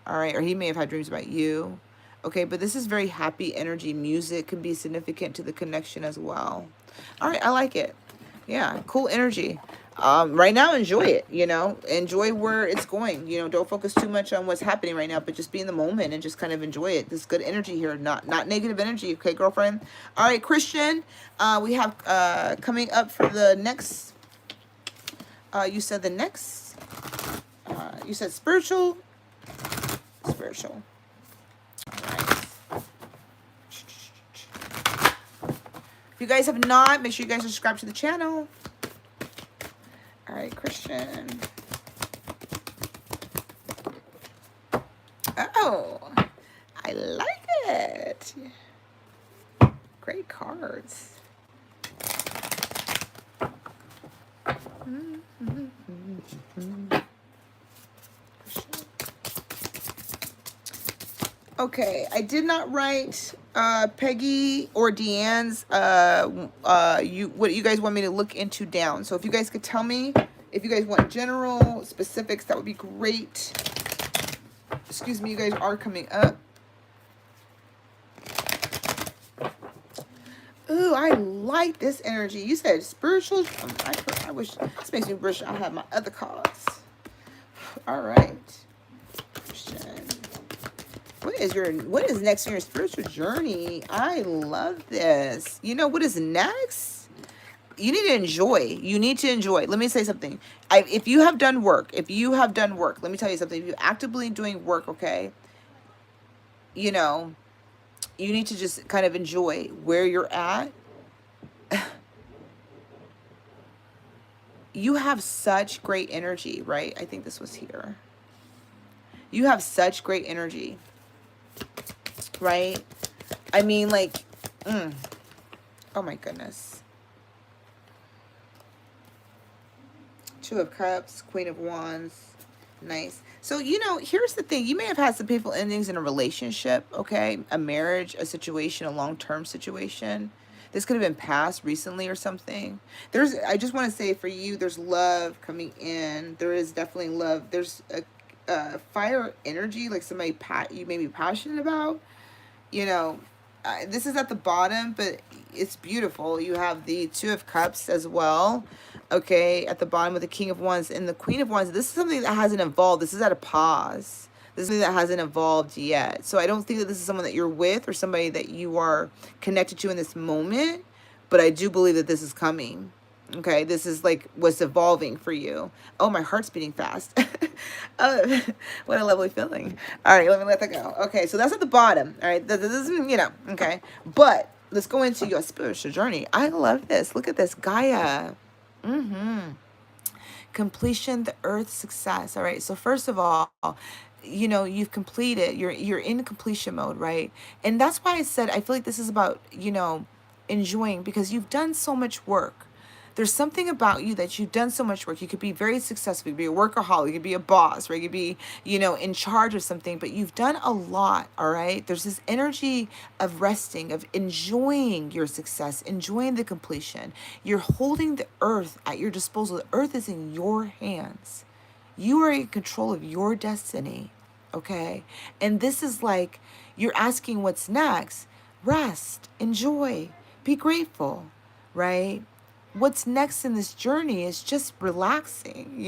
Speaker 1: all right? Or he may have had dreams about you, okay? But this is very happy energy. Music can be significant to the connection as well. All right, I like it. Yeah, cool energy. Right now, enjoy it, you know, enjoy where it's going, you know, don't focus too much on what's happening right now, but just be in the moment and just kind of enjoy it. This good energy here, not negative energy. Okay, girlfriend. All right, Christian, we have, coming up for the next, you said the next, you said spiritual. All right. If you guys have not, make sure you guys subscribe to the channel. All right, Christian. Oh, I like it. Great cards. Okay, I did not write Peggy or Deanne's what you guys want me to look into down. So if you guys could tell me if you guys want general specifics, that would be great. Excuse me, you guys are coming up. Ooh, I like this energy. You said spiritual. I wish this makes me wish I had my other cards. All right. What is next in your spiritual journey? I love this. You know what is next? You need to enjoy. You need to enjoy. Let me say something. If you have done work, let me tell you something. If you're actively doing work, okay, you know, you need to just kind of enjoy where you're at. You have such great energy, right? I think this was here. You have such great energy, right? I mean, like, oh my goodness. Two of Cups, Queen of Wands. Nice. So, here's the thing. You may have had some painful endings in a relationship, okay? A marriage, a situation, a long-term situation. This could have been past recently or something. I just want to say for you, there's love coming in. There is definitely love. There's a fire energy, like somebody you may be passionate about. You know, this is at the bottom, but it's beautiful. You have the Two of Cups as well. Okay, at the bottom with the King of Wands and the Queen of Wands. This is something that hasn't evolved. This is at a pause. This is something that hasn't evolved yet. So I don't think that this is someone that you're with or somebody that you are connected to in this moment. But I do believe that this is coming. Okay, this is like what's evolving for you. Oh, my heart's beating fast. Oh, what a lovely feeling. All right, let me let that go. Okay, so that's at the bottom. All right, this is, okay. But let's go into your spiritual journey. I love this. Look at this, Gaia. Completion, the earth, success. All right, so first of all, you've completed. You're in completion mode, right? And that's why I said I feel like this is about enjoying, because you've done so much work. There's something about you that you've done so much work. You could be very successful. You could be a workaholic. You could be a boss, right? You could be, in charge of something, but you've done a lot, all right? There's this energy of resting, of enjoying your success, enjoying the completion. You're holding the earth at your disposal. The earth is in your hands. You are in control of your destiny, okay? And this is like, you're asking what's next. Rest, enjoy, be grateful, right? What's next in this journey is just relaxing,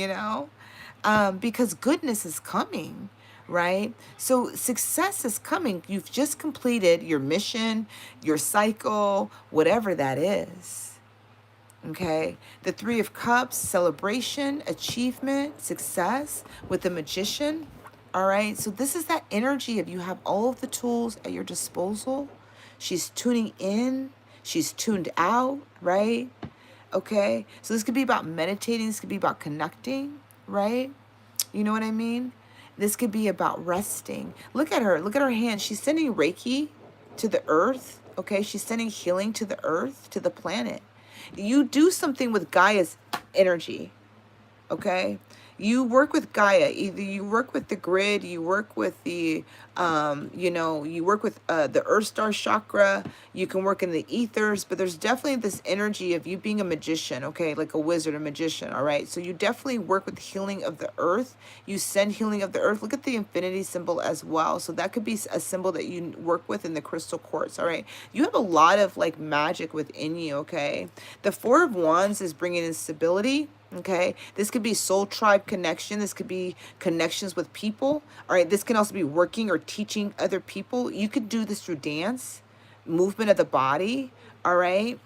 Speaker 1: because goodness is coming, right? So success is coming. You've just completed your mission, your cycle, whatever that is. Okay, the Three of Cups, celebration, achievement, success with the Magician. All right, so this is that energy of you have all of the tools at your disposal. She's tuning in, she's tuned out, right? Okay, so this could be about meditating. This could be about connecting, right? You know what I mean? This could be about resting. Look at her. Look at her hand. She's sending Reiki to the earth. Okay, she's sending healing to the earth, to the planet. You do something with Gaia's energy. Okay, you work with Gaia. Either you work with the grid, you work with the you work with the earth star chakra, you can work in the ethers, but there's definitely this energy of you being a magician, okay, like a wizard, a magician. All right, so you definitely work with healing of the earth. You send healing of the earth. Look at the infinity symbol as well. So that could be a symbol that you work with in the crystal quartz. All right, you have a lot of like magic within you. Okay, the Four of Wands is bringing in stability. Okay, this could be soul tribe connection. This could be connections with people. All right, this can also be working or teaching other people. You could do this through dance, movement of the body. All right,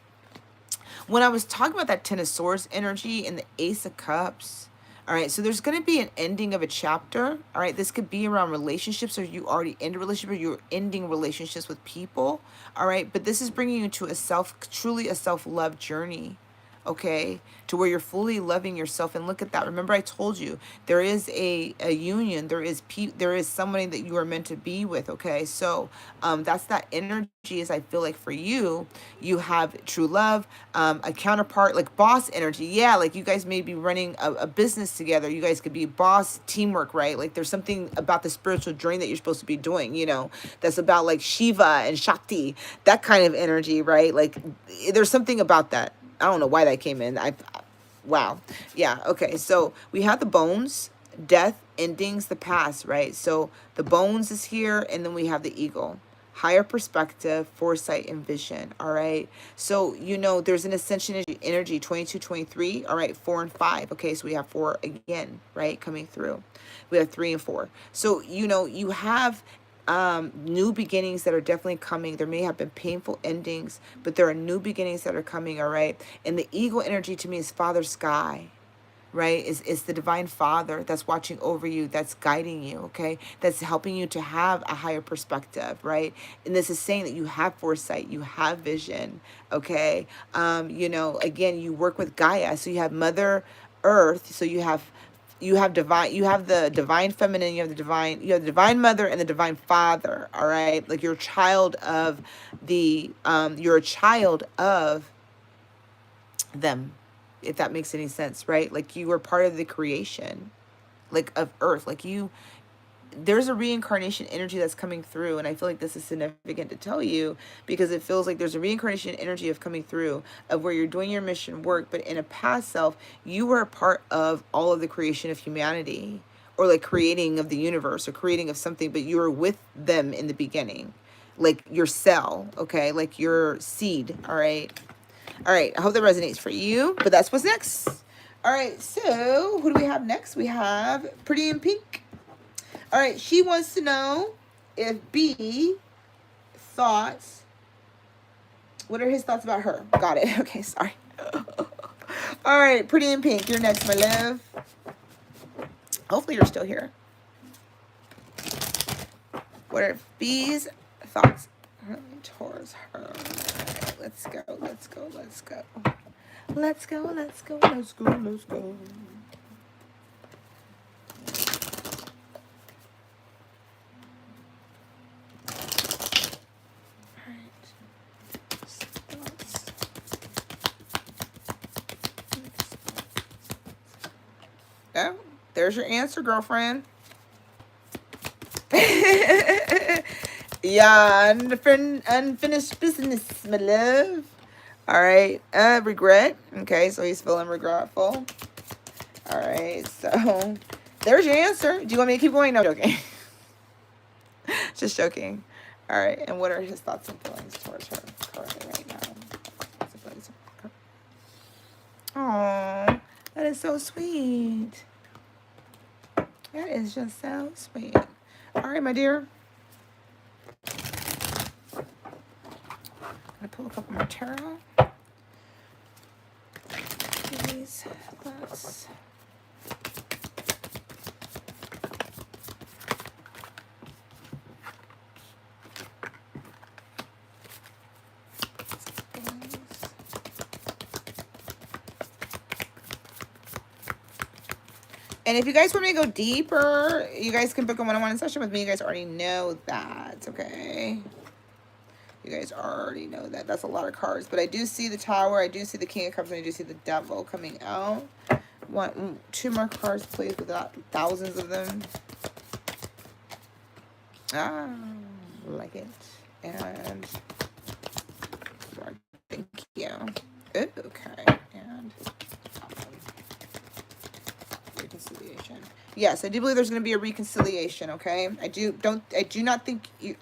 Speaker 1: when I was talking about that Ten of Swords energy and the Ace of Cups, all right, so there's going to be an ending of a chapter. All right, this could be around relationships, or you already end a relationship, or you're ending relationships with people. All right, but this is bringing you to truly a self-love journey. Okay, to where you're fully loving yourself. And look at that. Remember, I told you there is a union. There is somebody that you are meant to be with. Okay, so that's that energy. Is I feel like for you, you have true love, a counterpart, like boss energy. Yeah, like you guys may be running a business together. You guys could be boss teamwork, right? Like there's something about the spiritual journey that you're supposed to be doing. That's about like Shiva and Shakti, that kind of energy, right? Like there's something about that. I don't know why that came in. Wow. Yeah. Okay. So we have the bones, death, endings, the past, right? So the bones is here, and then we have the eagle, higher perspective, foresight, and vision. All right. So, there's an ascension energy, 22, 23. All right. 4 and 5. Okay. So we have 4 again, right? Coming through. We have 3 and 4. So, you have new beginnings that are definitely coming. There may have been painful endings, but there are new beginnings that are coming. All right. And the eagle energy to me is Father Sky, right? Is the divine father that's watching over you, that's guiding you. Okay. That's helping you to have a higher perspective, right? And this is saying that you have foresight, you have vision. Okay. Again, you work with Gaia. So you have Mother Earth. So you have you have the divine feminine, you have the divine mother and the divine father. All right. Like you're a child of you're a child of them, if that makes any sense, right? Like you were part of the creation, like of earth. Like there's a reincarnation energy that's coming through, and I feel like this is significant to tell you because it feels like there's a reincarnation energy of coming through of where you're doing your mission work, but in a past self you were a part of all of the creation of humanity, or like creating of the universe or creating of something, but you were with them in the beginning, like your cell, okay, like your seed. All right, all right, I hope that resonates for you, but that's what's next. All right, so who do we have next? We have Pretty in Pink. All right, she wants to know if B thoughts, what are his thoughts about her? Got it. Okay, sorry. All right, Pretty in Pink, you're next, my love. Hopefully you're still here. What are B's thoughts towards her? All right, let's go, let's go, let's go. Let's go, let's go, let's go, let's go. Oh, there's your answer, girlfriend. Yeah, unfinished business, my love. All right, regret. Okay, so he's feeling regretful. All right, so there's your answer. Do you want me to keep going? No, joking. Just joking. All right, and what are his thoughts and feelings towards her currently right now? Oh, that is so sweet. That is just so sweet. All right, my dear. I'm gonna pull a couple more tarot. Please, let's. And if you guys want me to go deeper, you guys can book a one-on-one session with me. You guys already know that, okay? You guys already know that. That's a lot of cards. But I do see the Tower. I do see the King of Cups. And I do see the Devil coming out. Two more cards, please, without thousands of them. Ah, like it. And thank you. Okay. And reconciliation. Yes, I do believe there's going to be a reconciliation. Okay, I do not think you're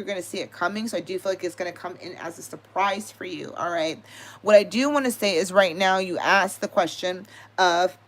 Speaker 1: going to see it coming. So I do feel like it's going to come in as a surprise for you. All right. What I do want to say is right now you asked the question of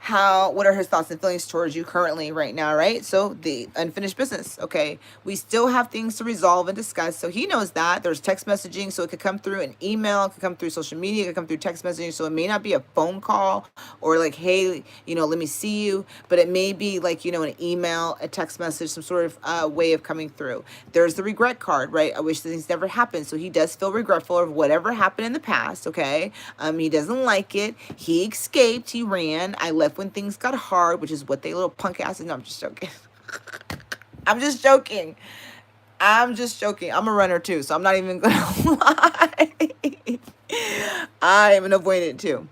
Speaker 1: what are his thoughts and feelings towards you currently right now, right? So the unfinished business, okay? We still have things to resolve and discuss. So he knows that. There's text messaging, so it could come through an email, it could come through social media, it could come through text messaging. So it may not be a phone call or like, hey, let me see you. But it may be like, an email, a text message, some sort of way of coming through. There's the regret card, right? I wish things never happened. So he does feel regretful of whatever happened in the past, okay? He doesn't like it. He escaped. He ran. I left when things got hard, which is what they little punk asses. No, I'm just joking. I'm just joking. I'm a runner too, so I'm not even gonna lie. I am an avoidant too.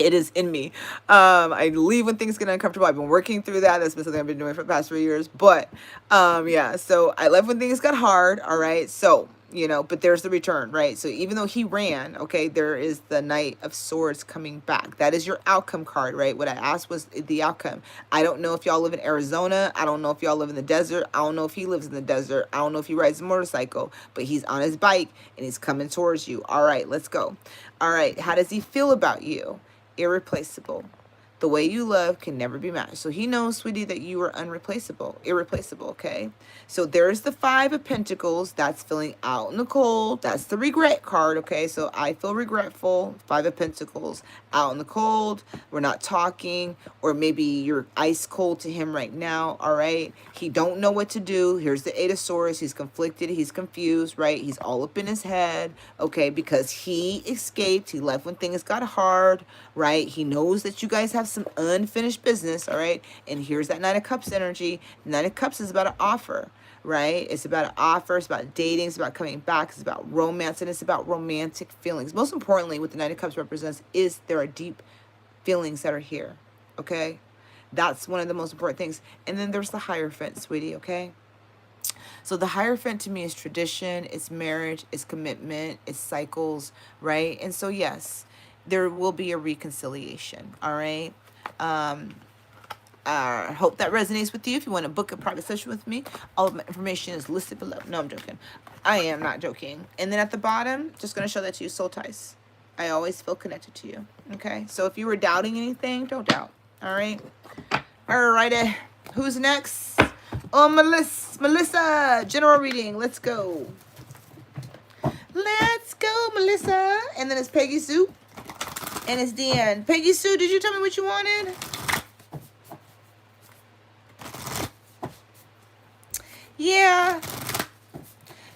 Speaker 1: It is in me. I leave when things get uncomfortable. I've been working through that. That's been something I've been doing for the past 3 years. But yeah, so I left when things got hard. All right. So, but there's the return, right? So even though he ran, okay, there is the Knight of Swords coming back. That is your outcome card, right? What I asked was the outcome. I don't know if y'all live in Arizona. I don't know if y'all live in the desert. I don't know if he lives in the desert. I don't know if he rides a motorcycle, but he's on his bike and he's coming towards you. All right, let's go. All right. How does he feel about you? Irreplaceable. The way you love can never be matched. So he knows, sweetie, that you are unreplaceable, irreplaceable, okay? So there's the Five of Pentacles. That's feeling out in the cold. That's the regret card, okay? So I feel regretful. Five of Pentacles, out in the cold. We're not talking. Or maybe you're ice cold to him right now, all right? He don't know what to do. Here's the Eight of Swords. He's conflicted. He's confused, right? He's all up in his head, okay? Because he escaped. He left when things got hard, right? He knows that you guys have some unfinished business, all right? And here's that Nine of Cups energy. Nine of Cups is about an offer, right? It's about an offer. It's about dating. It's about coming back. It's about romance. And it's about romantic feelings. Most importantly, what the Nine of Cups represents is there are deep feelings that are here, okay? That's one of the most important things. And then there's the Hierophant, sweetie, okay? So the Hierophant to me is tradition, it's marriage, it's commitment, it's cycles, right? And so, yes, there will be a reconciliation, all right? I hope that resonates with you. If you want to book a private session with me, all of my information is listed below. No, I'm joking. I am not joking. And then at the bottom, just going to show that to you, soul ties. I always feel connected to you, okay? So if you were doubting anything, don't doubt, all right? All righty. Who's next? Oh, Melissa, general reading. Let's go. Let's go, Melissa. And then it's Peggy Sue. And it's Deanne. Peggy Sue, did you tell me what you wanted? Yeah.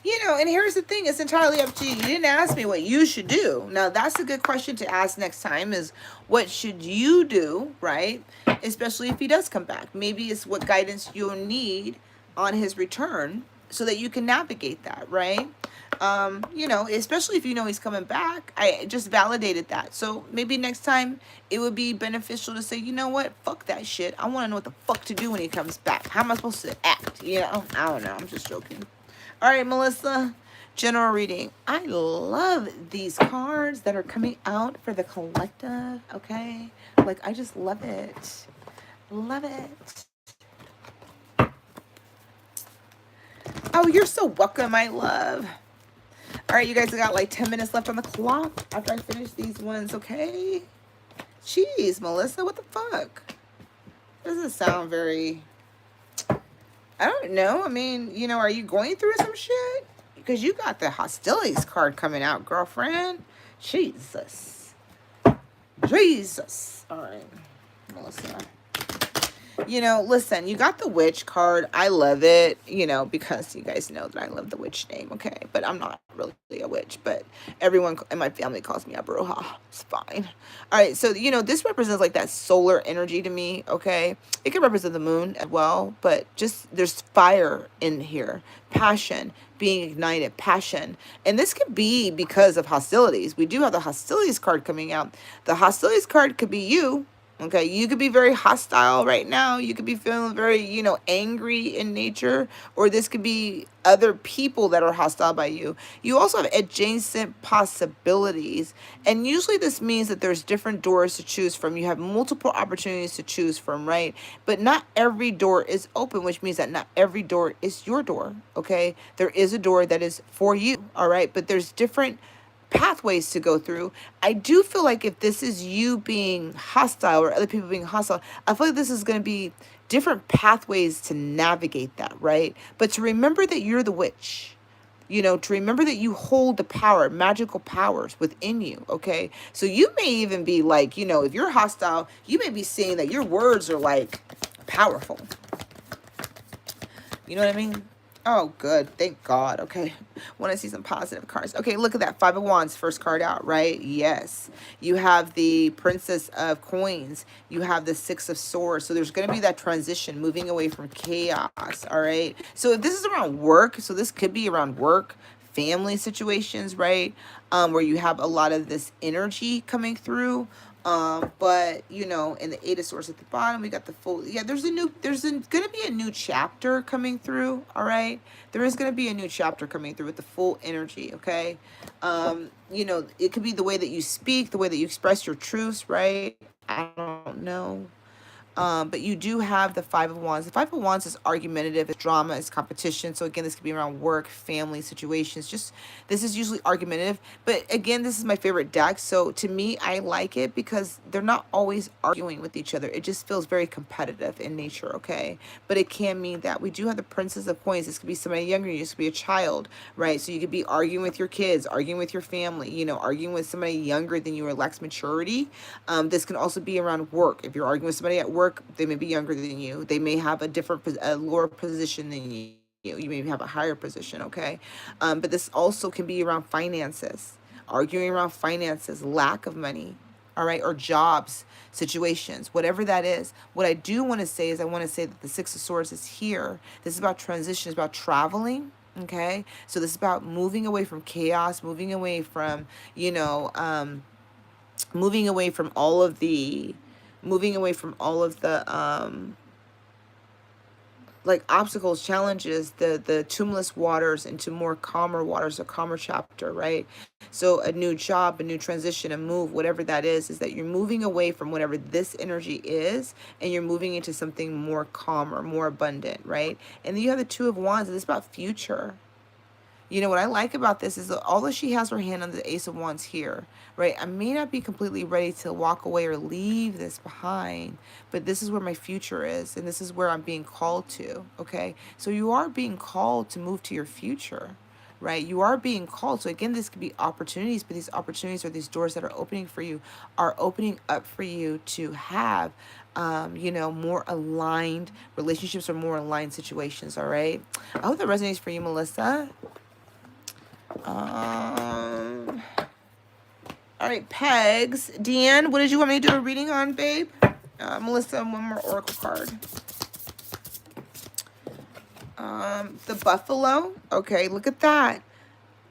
Speaker 1: You know, and here's the thing. It's entirely up to you. You didn't ask me what you should do. Now, that's a good question to ask next time is what should you do, right? Especially if he does come back. Maybe it's what guidance you'll need on his return so that you can navigate that, right? You know, especially if you know he's coming back. I just validated that. So maybe next time it would be beneficial to say, you know what? Fuck that shit. I want to know what the fuck to do when he comes back. How am I supposed to act? You know? I don't know. I'm just joking. All right, Melissa, general reading. I love these cards that are coming out for the collective, okay? Like, I just love it. Love it. Oh, you're so welcome, my love. All right, you guys got like 10 minutes left on the clock after I finish these ones, okay? Jeez, Melissa, what the fuck? Doesn't sound very... I don't know. I mean, you know, are you going through some shit? Because you got the hostilities card coming out, girlfriend. Jesus. Jesus. All right, Melissa. You know, listen, you got the witch card. I love it, you know, because you guys know that I love the witch name, okay? But I'm not really a witch, but everyone in my family calls me a bruja. It's fine. All right, so, you know, this represents like that solar energy to me, okay? It can represent the moon as well, but just there's fire in here, passion, being ignited, passion. And this could be because of hostilities. We do have the hostilities card coming out. The hostilities card could be you. Okay, you could be very hostile right now. You could be feeling very, you know, angry in nature. Or this could be other people that are hostile by you. You also have adjacent possibilities. And usually this means that there's different doors to choose from. You have multiple opportunities to choose from, right? But not every door is open, which means that not every door is your door, okay? There is a door that is for you, all right? But there's different pathways to go through. I do feel like if this is you being hostile or other people being hostile, I feel like this is going to be different pathways to navigate that, right? But to remember that you're the witch, you know, to remember that you hold the power, magical powers within you, okay? So you may even be like, you know, if you're hostile, you may be seeing that your words are like powerful. You know what I mean? Oh, good. Thank God. Okay. Want to see some positive cards. Okay, look at that. Five of Wands, first card out, right? Yes. You have the Princess of Coins. You have the Six of Swords. So there's going to be that transition, moving away from chaos, all right? So if this is around work, so this could be around work, family situations, right? Where you have a lot of this energy coming through. But you know, in the Eight of Swords at the bottom, we got the full, yeah, there's gonna be a new chapter coming through, all right? There is gonna be a new chapter coming through with the full energy, okay? You know, it could be the way that you speak, the way that you express your truths, right? I don't know. But you do have the Five of Wands. The Five of Wands is argumentative, it's drama, it's competition. So again, this could be around work, family situations. Just this is usually argumentative. But again, this is my favorite deck. So to me, I like it because they're not always arguing with each other. It just feels very competitive in nature, okay? But it can mean that we do have the Princess of Coins. This could be somebody younger. You could be a child, right? So you could be arguing with your kids, arguing with your family, you know, arguing with somebody younger than you or lacks maturity. This can also be around work. If you're arguing with somebody at work, they may be younger than you. They may have a different, a lower position than you. You may have a higher position, okay? But this also can be around finances, arguing around finances, lack of money, all right, or jobs, situations, whatever that is. What I do want to say is I want to say that the Six of Swords is here. This is about transition, it's about traveling, okay? So this is about moving away from chaos, moving away from, you know, moving away from all of the, like obstacles, challenges, the tumultuous waters into more calmer waters, a calmer chapter, right? So a new job, a new transition, a move, whatever that is that you're moving away from whatever this energy is, and you're moving into something more calmer, more abundant, right? And then you have the Two of Wands, and it's about future. You know, what I like about this is that although she has her hand on the Ace of Wands here, right, I may not be completely ready to walk away or leave this behind, but this is where my future is, and this is where I'm being called to, okay? So you are being called to move to your future, right? You are being called. So again, this could be opportunities, but these opportunities or these doors that are opening for you are opening up for you to have, you know, more aligned relationships or more aligned situations, all right? I hope that resonates for you, Melissa. All right, Pegs. Deanne, what did you want me to do a reading on, babe? Melissa, one more oracle card. The buffalo. Okay, look at that.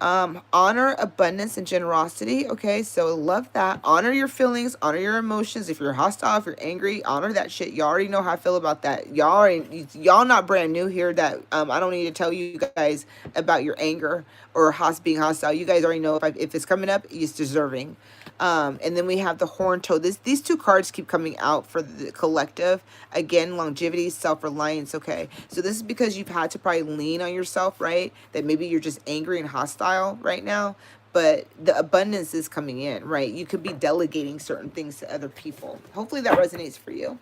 Speaker 1: Honor, abundance, and generosity. Okay, so love that. Honor your feelings, honor your emotions. If you're hostile, if you're angry, honor that shit. Y'all already know how I feel about that. Y'all not brand new here. That I don't need to tell you guys about your anger or being hostile. You guys already know if it's coming up, it's deserving. And then we have the horn toad. These two cards keep coming out for the collective. Again, longevity, self-reliance. Okay, so this is because you've had to probably lean on yourself, right? That maybe you're just angry and hostile right now, but the abundance is coming in, right? You could be delegating certain things to other people. Hopefully that resonates for you.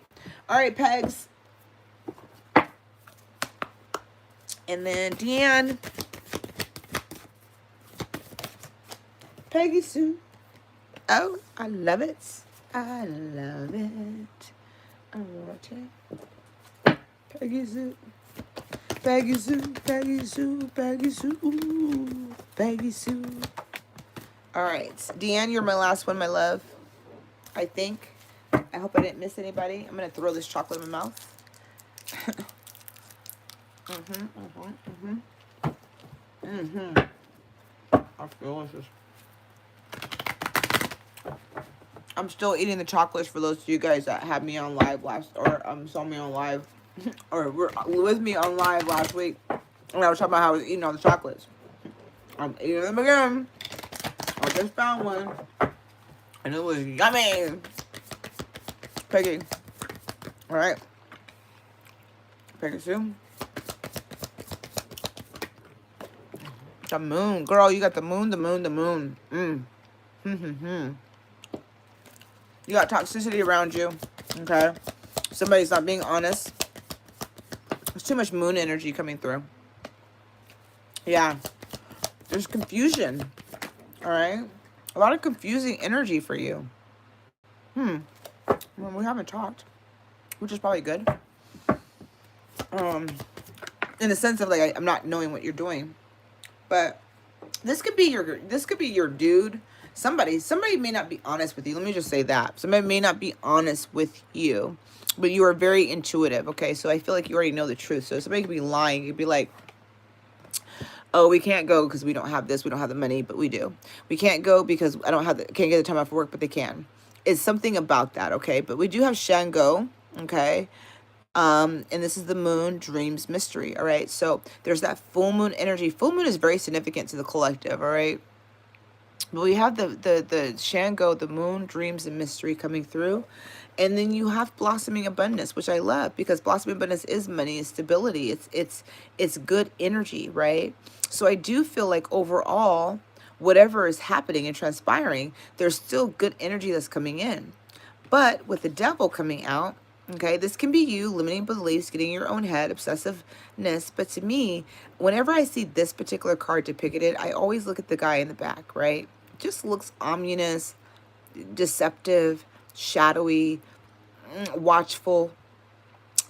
Speaker 1: All right, Pegs. And then Deanne. Peggy Sue. Oh, I love it. I love it. I want it. Peggy Sue. Peggy Sue, Peggy Sue, Peggy Sue, Peggy Sue. All right, Deanne, you're my last one, my love. I think. I hope I didn't miss anybody. I'm gonna throw this chocolate in my mouth. That's delicious. I'm still eating the chocolates for those of you guys that had me on live last, or saw me on live, or were with me on live last week. And I was talking about how I was eating all the chocolates. I'm eating them again. I just found one, and it was yummy. Peggy, all right. Peggy Sue. The moon, girl. You got the moon, the moon, the moon. You got toxicity around you, okay? Somebody's not being honest. There's too much moon energy coming through. Yeah. There's confusion, all right? A lot of confusing energy for you. Well, we haven't talked, which is probably good. In the sense of like, I'm not knowing what you're doing. But this could be your dude. Somebody may not be honest with you. Let me just say that. Somebody may not be honest with you, but you are very intuitive, okay? So I feel like you already know the truth. So somebody could be lying. You'd be like, oh, we can't go because we don't have this. We don't have the money, but we do. We can't go because I can't get the time off work, but they can. It's something about that, okay? But we do have Shango, okay? And this is the moon, dreams, mystery, all right? So there's that full moon energy. Full moon is very significant to the collective, all right? But we have the Shango, the moon, dreams, and mystery coming through. And then you have blossoming abundance, which I love, because blossoming abundance is money, is stability. It's good energy, right? So I do feel like overall, whatever is happening and transpiring, there's still good energy that's coming in. But with the devil coming out, okay, this can be you, limiting beliefs, getting in your own head, obsessiveness. But to me, whenever I see this particular card depicted, I always look at the guy in the back, right? Just looks ominous, deceptive, shadowy, watchful,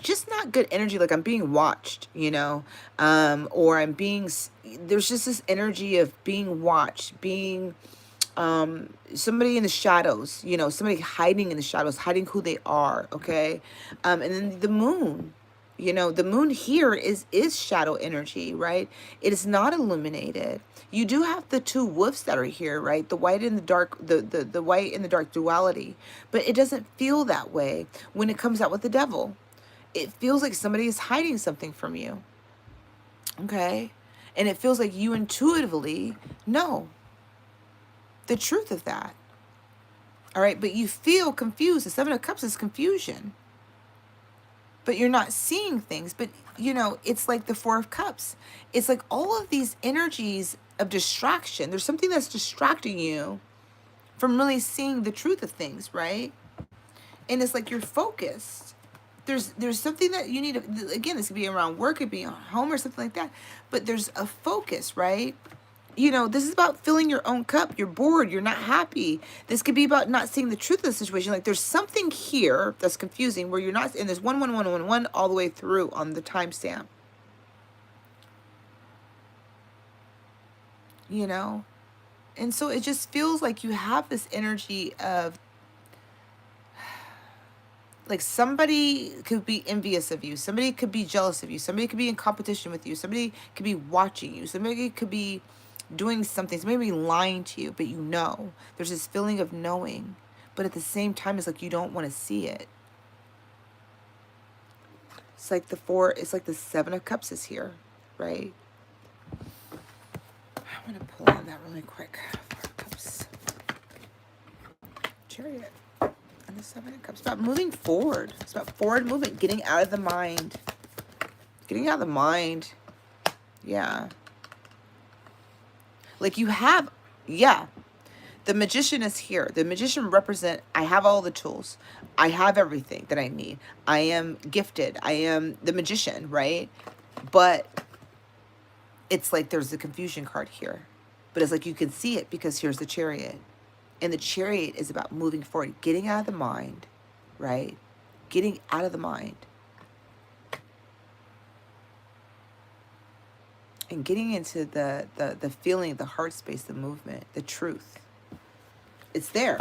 Speaker 1: just not good energy. Like I'm being watched, you know, or I'm being, there's just this energy of being watched, being somebody in the shadows, you know, somebody hiding in the shadows, hiding who they are. Okay. And then the moon, you know, the moon here is shadow energy, right? It is not illuminated. You do have the two wolves that are here, right? The white and the dark, the white and the dark duality, but it doesn't feel that way when it comes out with the devil. It feels like somebody is hiding something from you. Okay. And it feels like you intuitively know the truth of that. All right. But you feel confused. The Seven of Cups is confusion. But you're not seeing things. But, you know, it's like the Four of Cups. It's like all of these energies of distraction. There's something that's distracting you from really seeing the truth of things, right? And it's like you're focused. There's something that you need to, again, this could be around work, it could be at home or something like that. But there's a focus, right? You know, this is about filling your own cup. You're bored. You're not happy. This could be about not seeing the truth of the situation. Like there's something here that's confusing where you're not, and there's 11111 all the way through on the timestamp. You know? And so it just feels like you have this energy of, like somebody could be envious of you. Somebody could be jealous of you. Somebody could be in competition with you. Somebody could be watching you. Somebody could be doing something. Somebody could be lying to you, but you know. There's this feeling of knowing. But at the same time, it's like you don't want to see it. It's like it's like the Seven of Cups is here, right? I want to pull on that really quick. Four of Cups. Chariot. And the Seven of Cups. It's about moving forward. It's about forward movement. Getting out of the mind. Getting out of the mind. Yeah. Like you have, yeah. The Magician is here. The Magician represent, I have all the tools. I have everything that I need. I am gifted. I am the Magician, right? But it's like there's a confusion card here. But it's like you can see it because here's the Chariot. And the Chariot is about moving forward, getting out of the mind, right? Getting out of the mind. And getting into the feeling, the heart space, the movement, the truth. It's there.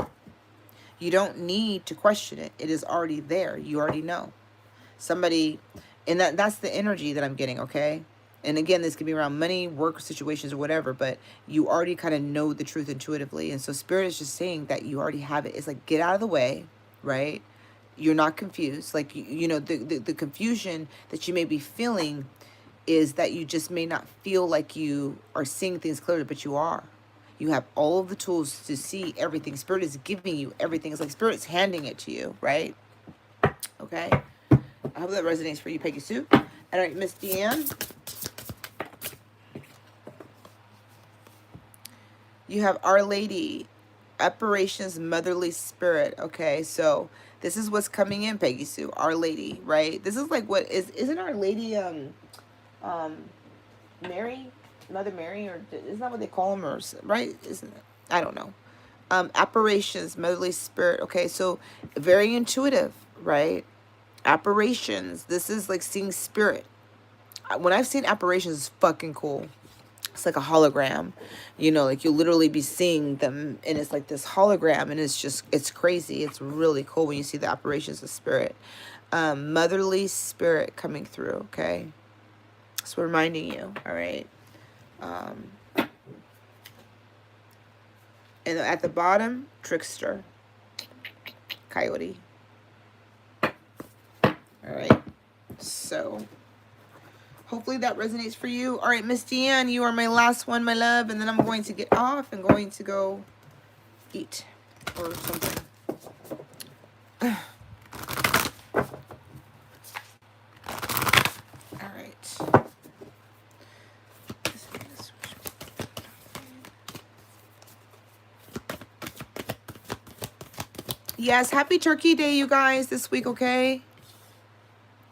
Speaker 1: You don't need to question it. It is already there. You already know. Somebody, and that's the energy that I'm getting, okay? And again, this could be around money, work situations, or whatever, but you already kind of know the truth intuitively. And so Spirit is just saying that you already have it. It's like, get out of the way, right? You're not confused. Like, you know, the confusion that you may be feeling is that you just may not feel like you are seeing things clearly, but you are. You have all of the tools to see everything. Spirit is giving you everything. It's like Spirit's handing it to you, right? Okay. I hope that resonates for you, Peggy Sue. All right, Miss Deanne. You have Our Lady, Apparitions, Motherly Spirit. Okay, so this is what's coming in, Peggy Sue. Our Lady, right? This is like what isn't Our Lady Mary, Mother Mary, or isn't that what they call them, or right? Isn't it? I don't know. Apparitions, Motherly Spirit. Okay, so very intuitive, right? Apparitions. This is like seeing spirit. When I've seen apparitions, it's fucking cool. It's like a hologram, you know, like you'll literally be seeing them and it's like this hologram and it's crazy. It's really cool when you see the apparitions of spirit. Motherly spirit coming through, okay? So reminding you, all right? And at the bottom, trickster, coyote. All right, so hopefully that resonates for you. All right, Miss Deanne, you are my last one, my love, and then I'm going to get off and going to go eat or something. Yes, happy Turkey Day, you guys, this week, okay?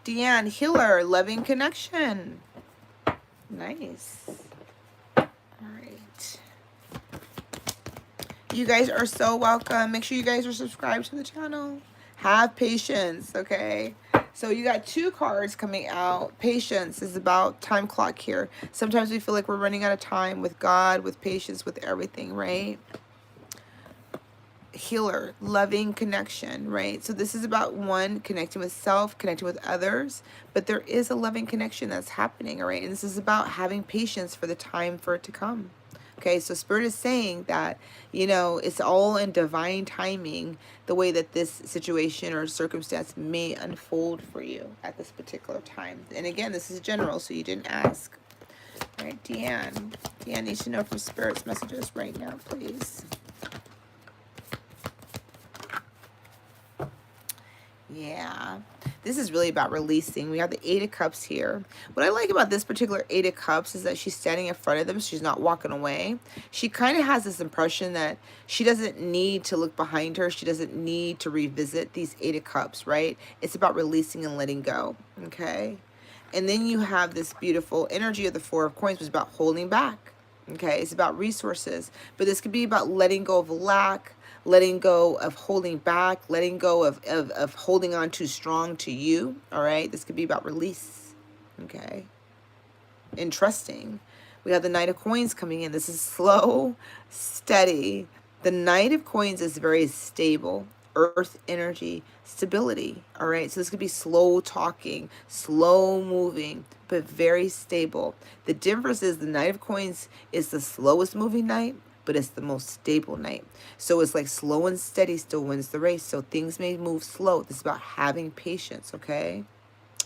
Speaker 1: Deanne, healer, loving connection. Nice. All right. You guys are so welcome. Make sure you guys are subscribed to the channel. Have patience, okay? So you got 2 cards coming out. Patience is about time clock here. Sometimes we feel like we're running out of time with God, with patience, with everything, right? Healer, loving connection, right? So this is about one, connecting with self, connecting with others, but there is a loving connection that's happening, all right? And this is about having patience for the time for it to come. Okay, so Spirit is saying that, you know, it's all in divine timing, the way that this situation or circumstance may unfold for you at this particular time. And again, this is general, so you didn't ask. All right, Deanne. Deanne needs to know from Spirit's messages right now, please. Yeah, this is really about releasing. We have the 8 of Cups here. What I like about this particular 8 of Cups is that she's standing in front of them. She's not walking away. She kind of has this impression that she doesn't need to look behind her. She doesn't need to revisit these 8 of Cups, right? It's about releasing and letting go, okay? And then you have this beautiful energy of the 4 of Coins, which is about holding back, okay? It's about resources. But this could be about letting go of lack, letting go of holding back, letting go of holding on too strong to you, all right? This could be about release, okay? And trusting. We have the Knight of Coins coming in. This is slow, steady. The Knight of Coins is very stable, earth energy, stability, all right? So this could be slow talking, slow moving, but very stable. The difference is the Knight of Coins is the slowest moving knight, but it's the most stable knight. So it's like slow and steady still wins the race. So things may move slow. This is about having patience, okay?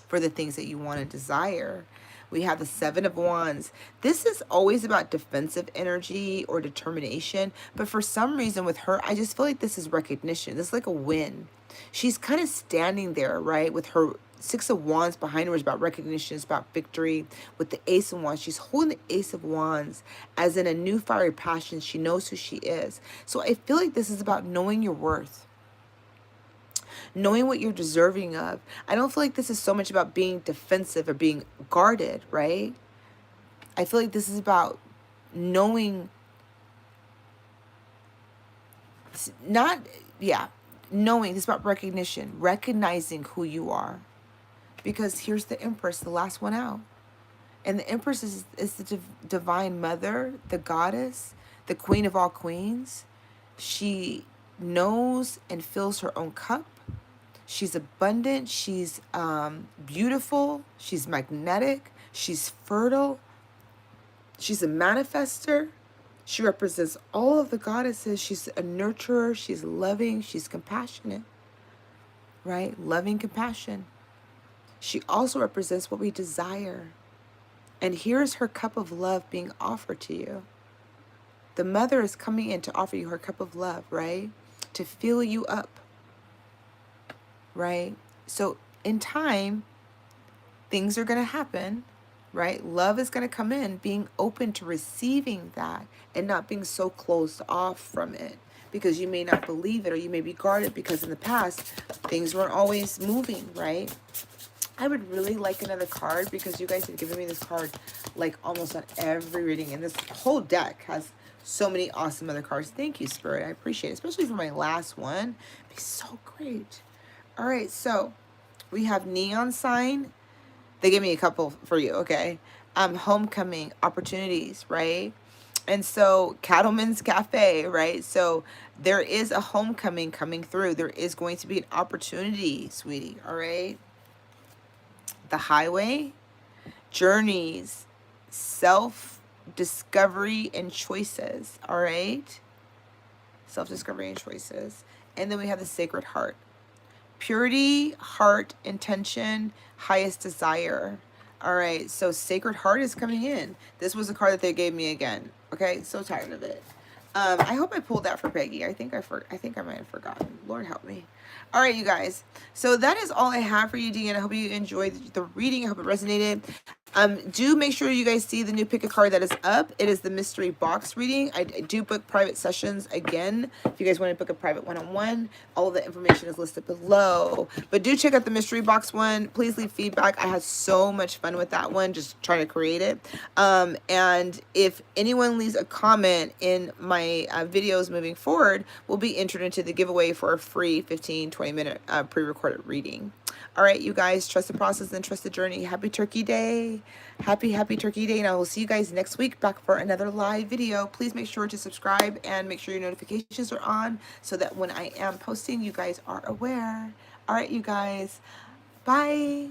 Speaker 1: For the things that you want to desire. We have the 7 of Wands. This is always about defensive energy or determination. But for some reason with her, I just feel like this is recognition. This is like a win. She's kind of standing there, right? With her 6 of Wands behind her is about recognition. It's about victory. With the Ace of Wands, she's holding the Ace of Wands as in a new fiery passion. She knows who she is. So I feel like this is about knowing your worth. Knowing what you're deserving of. I don't feel like this is so much about being defensive or being guarded, right? I feel like this is about knowing, knowing. It's about recognition, recognizing who you are. Because here's the Empress, the last one out. And the Empress is the divine mother, the goddess, the queen of all queens. She knows and fills her own cup. She's abundant. She's beautiful. She's magnetic. She's fertile. She's a manifester. She represents all of the goddesses. She's a nurturer. She's loving. She's compassionate. Right? Loving compassion. She also represents what we desire. And here's her cup of love being offered to you. The mother is coming in to offer you her cup of love, right? To fill you up. Right? So in time, things are going to happen, right? Love is going to come in, being open to receiving that and not being so closed off from it because you may not believe it or you may be guarded because in the past, things weren't always moving, right? I would really like another card because you guys have given me this card like almost on every reading. And this whole deck has so many awesome other cards. Thank you, Spirit. I appreciate it, especially for my last one. It'd be so great. All right, so we have Neon Sign. They gave me a couple for you, okay? Homecoming, opportunities, right? And so Cattleman's Cafe, right? So there is a homecoming coming through. There is going to be an opportunity, sweetie, all right? The Highway, journeys, self-discovery and choices, all right? Self-discovery and choices. And then we have the Sacred Heart. Purity, heart, intention, highest desire. All right, so Sacred Heart is coming in. This was a card that they gave me again. Okay, so tired of it. I hope I pulled that for Peggy. I think I might have forgotten. Lord help me. All right, you guys. So that is all I have for you, Dean. I hope you enjoyed the reading. I hope it resonated. Do make sure you guys see the new pick a card that is up. It is the mystery box reading. I do book private sessions again. If you guys want to book a private one-on-one, all of the information is listed below. But do check out the mystery box one. Please leave feedback. I had so much fun with that one, just trying to create it. And if anyone leaves a comment in my videos moving forward, will be entered into the giveaway for a free 15-20 minute pre-recorded reading. All right, you guys, trust the process and trust the journey. Happy Turkey Day. Happy Turkey Day. And I will see you guys next week back for another live video. Please make sure to subscribe and make sure your notifications are on so that when I am posting, you guys are aware. All right, you guys. Bye.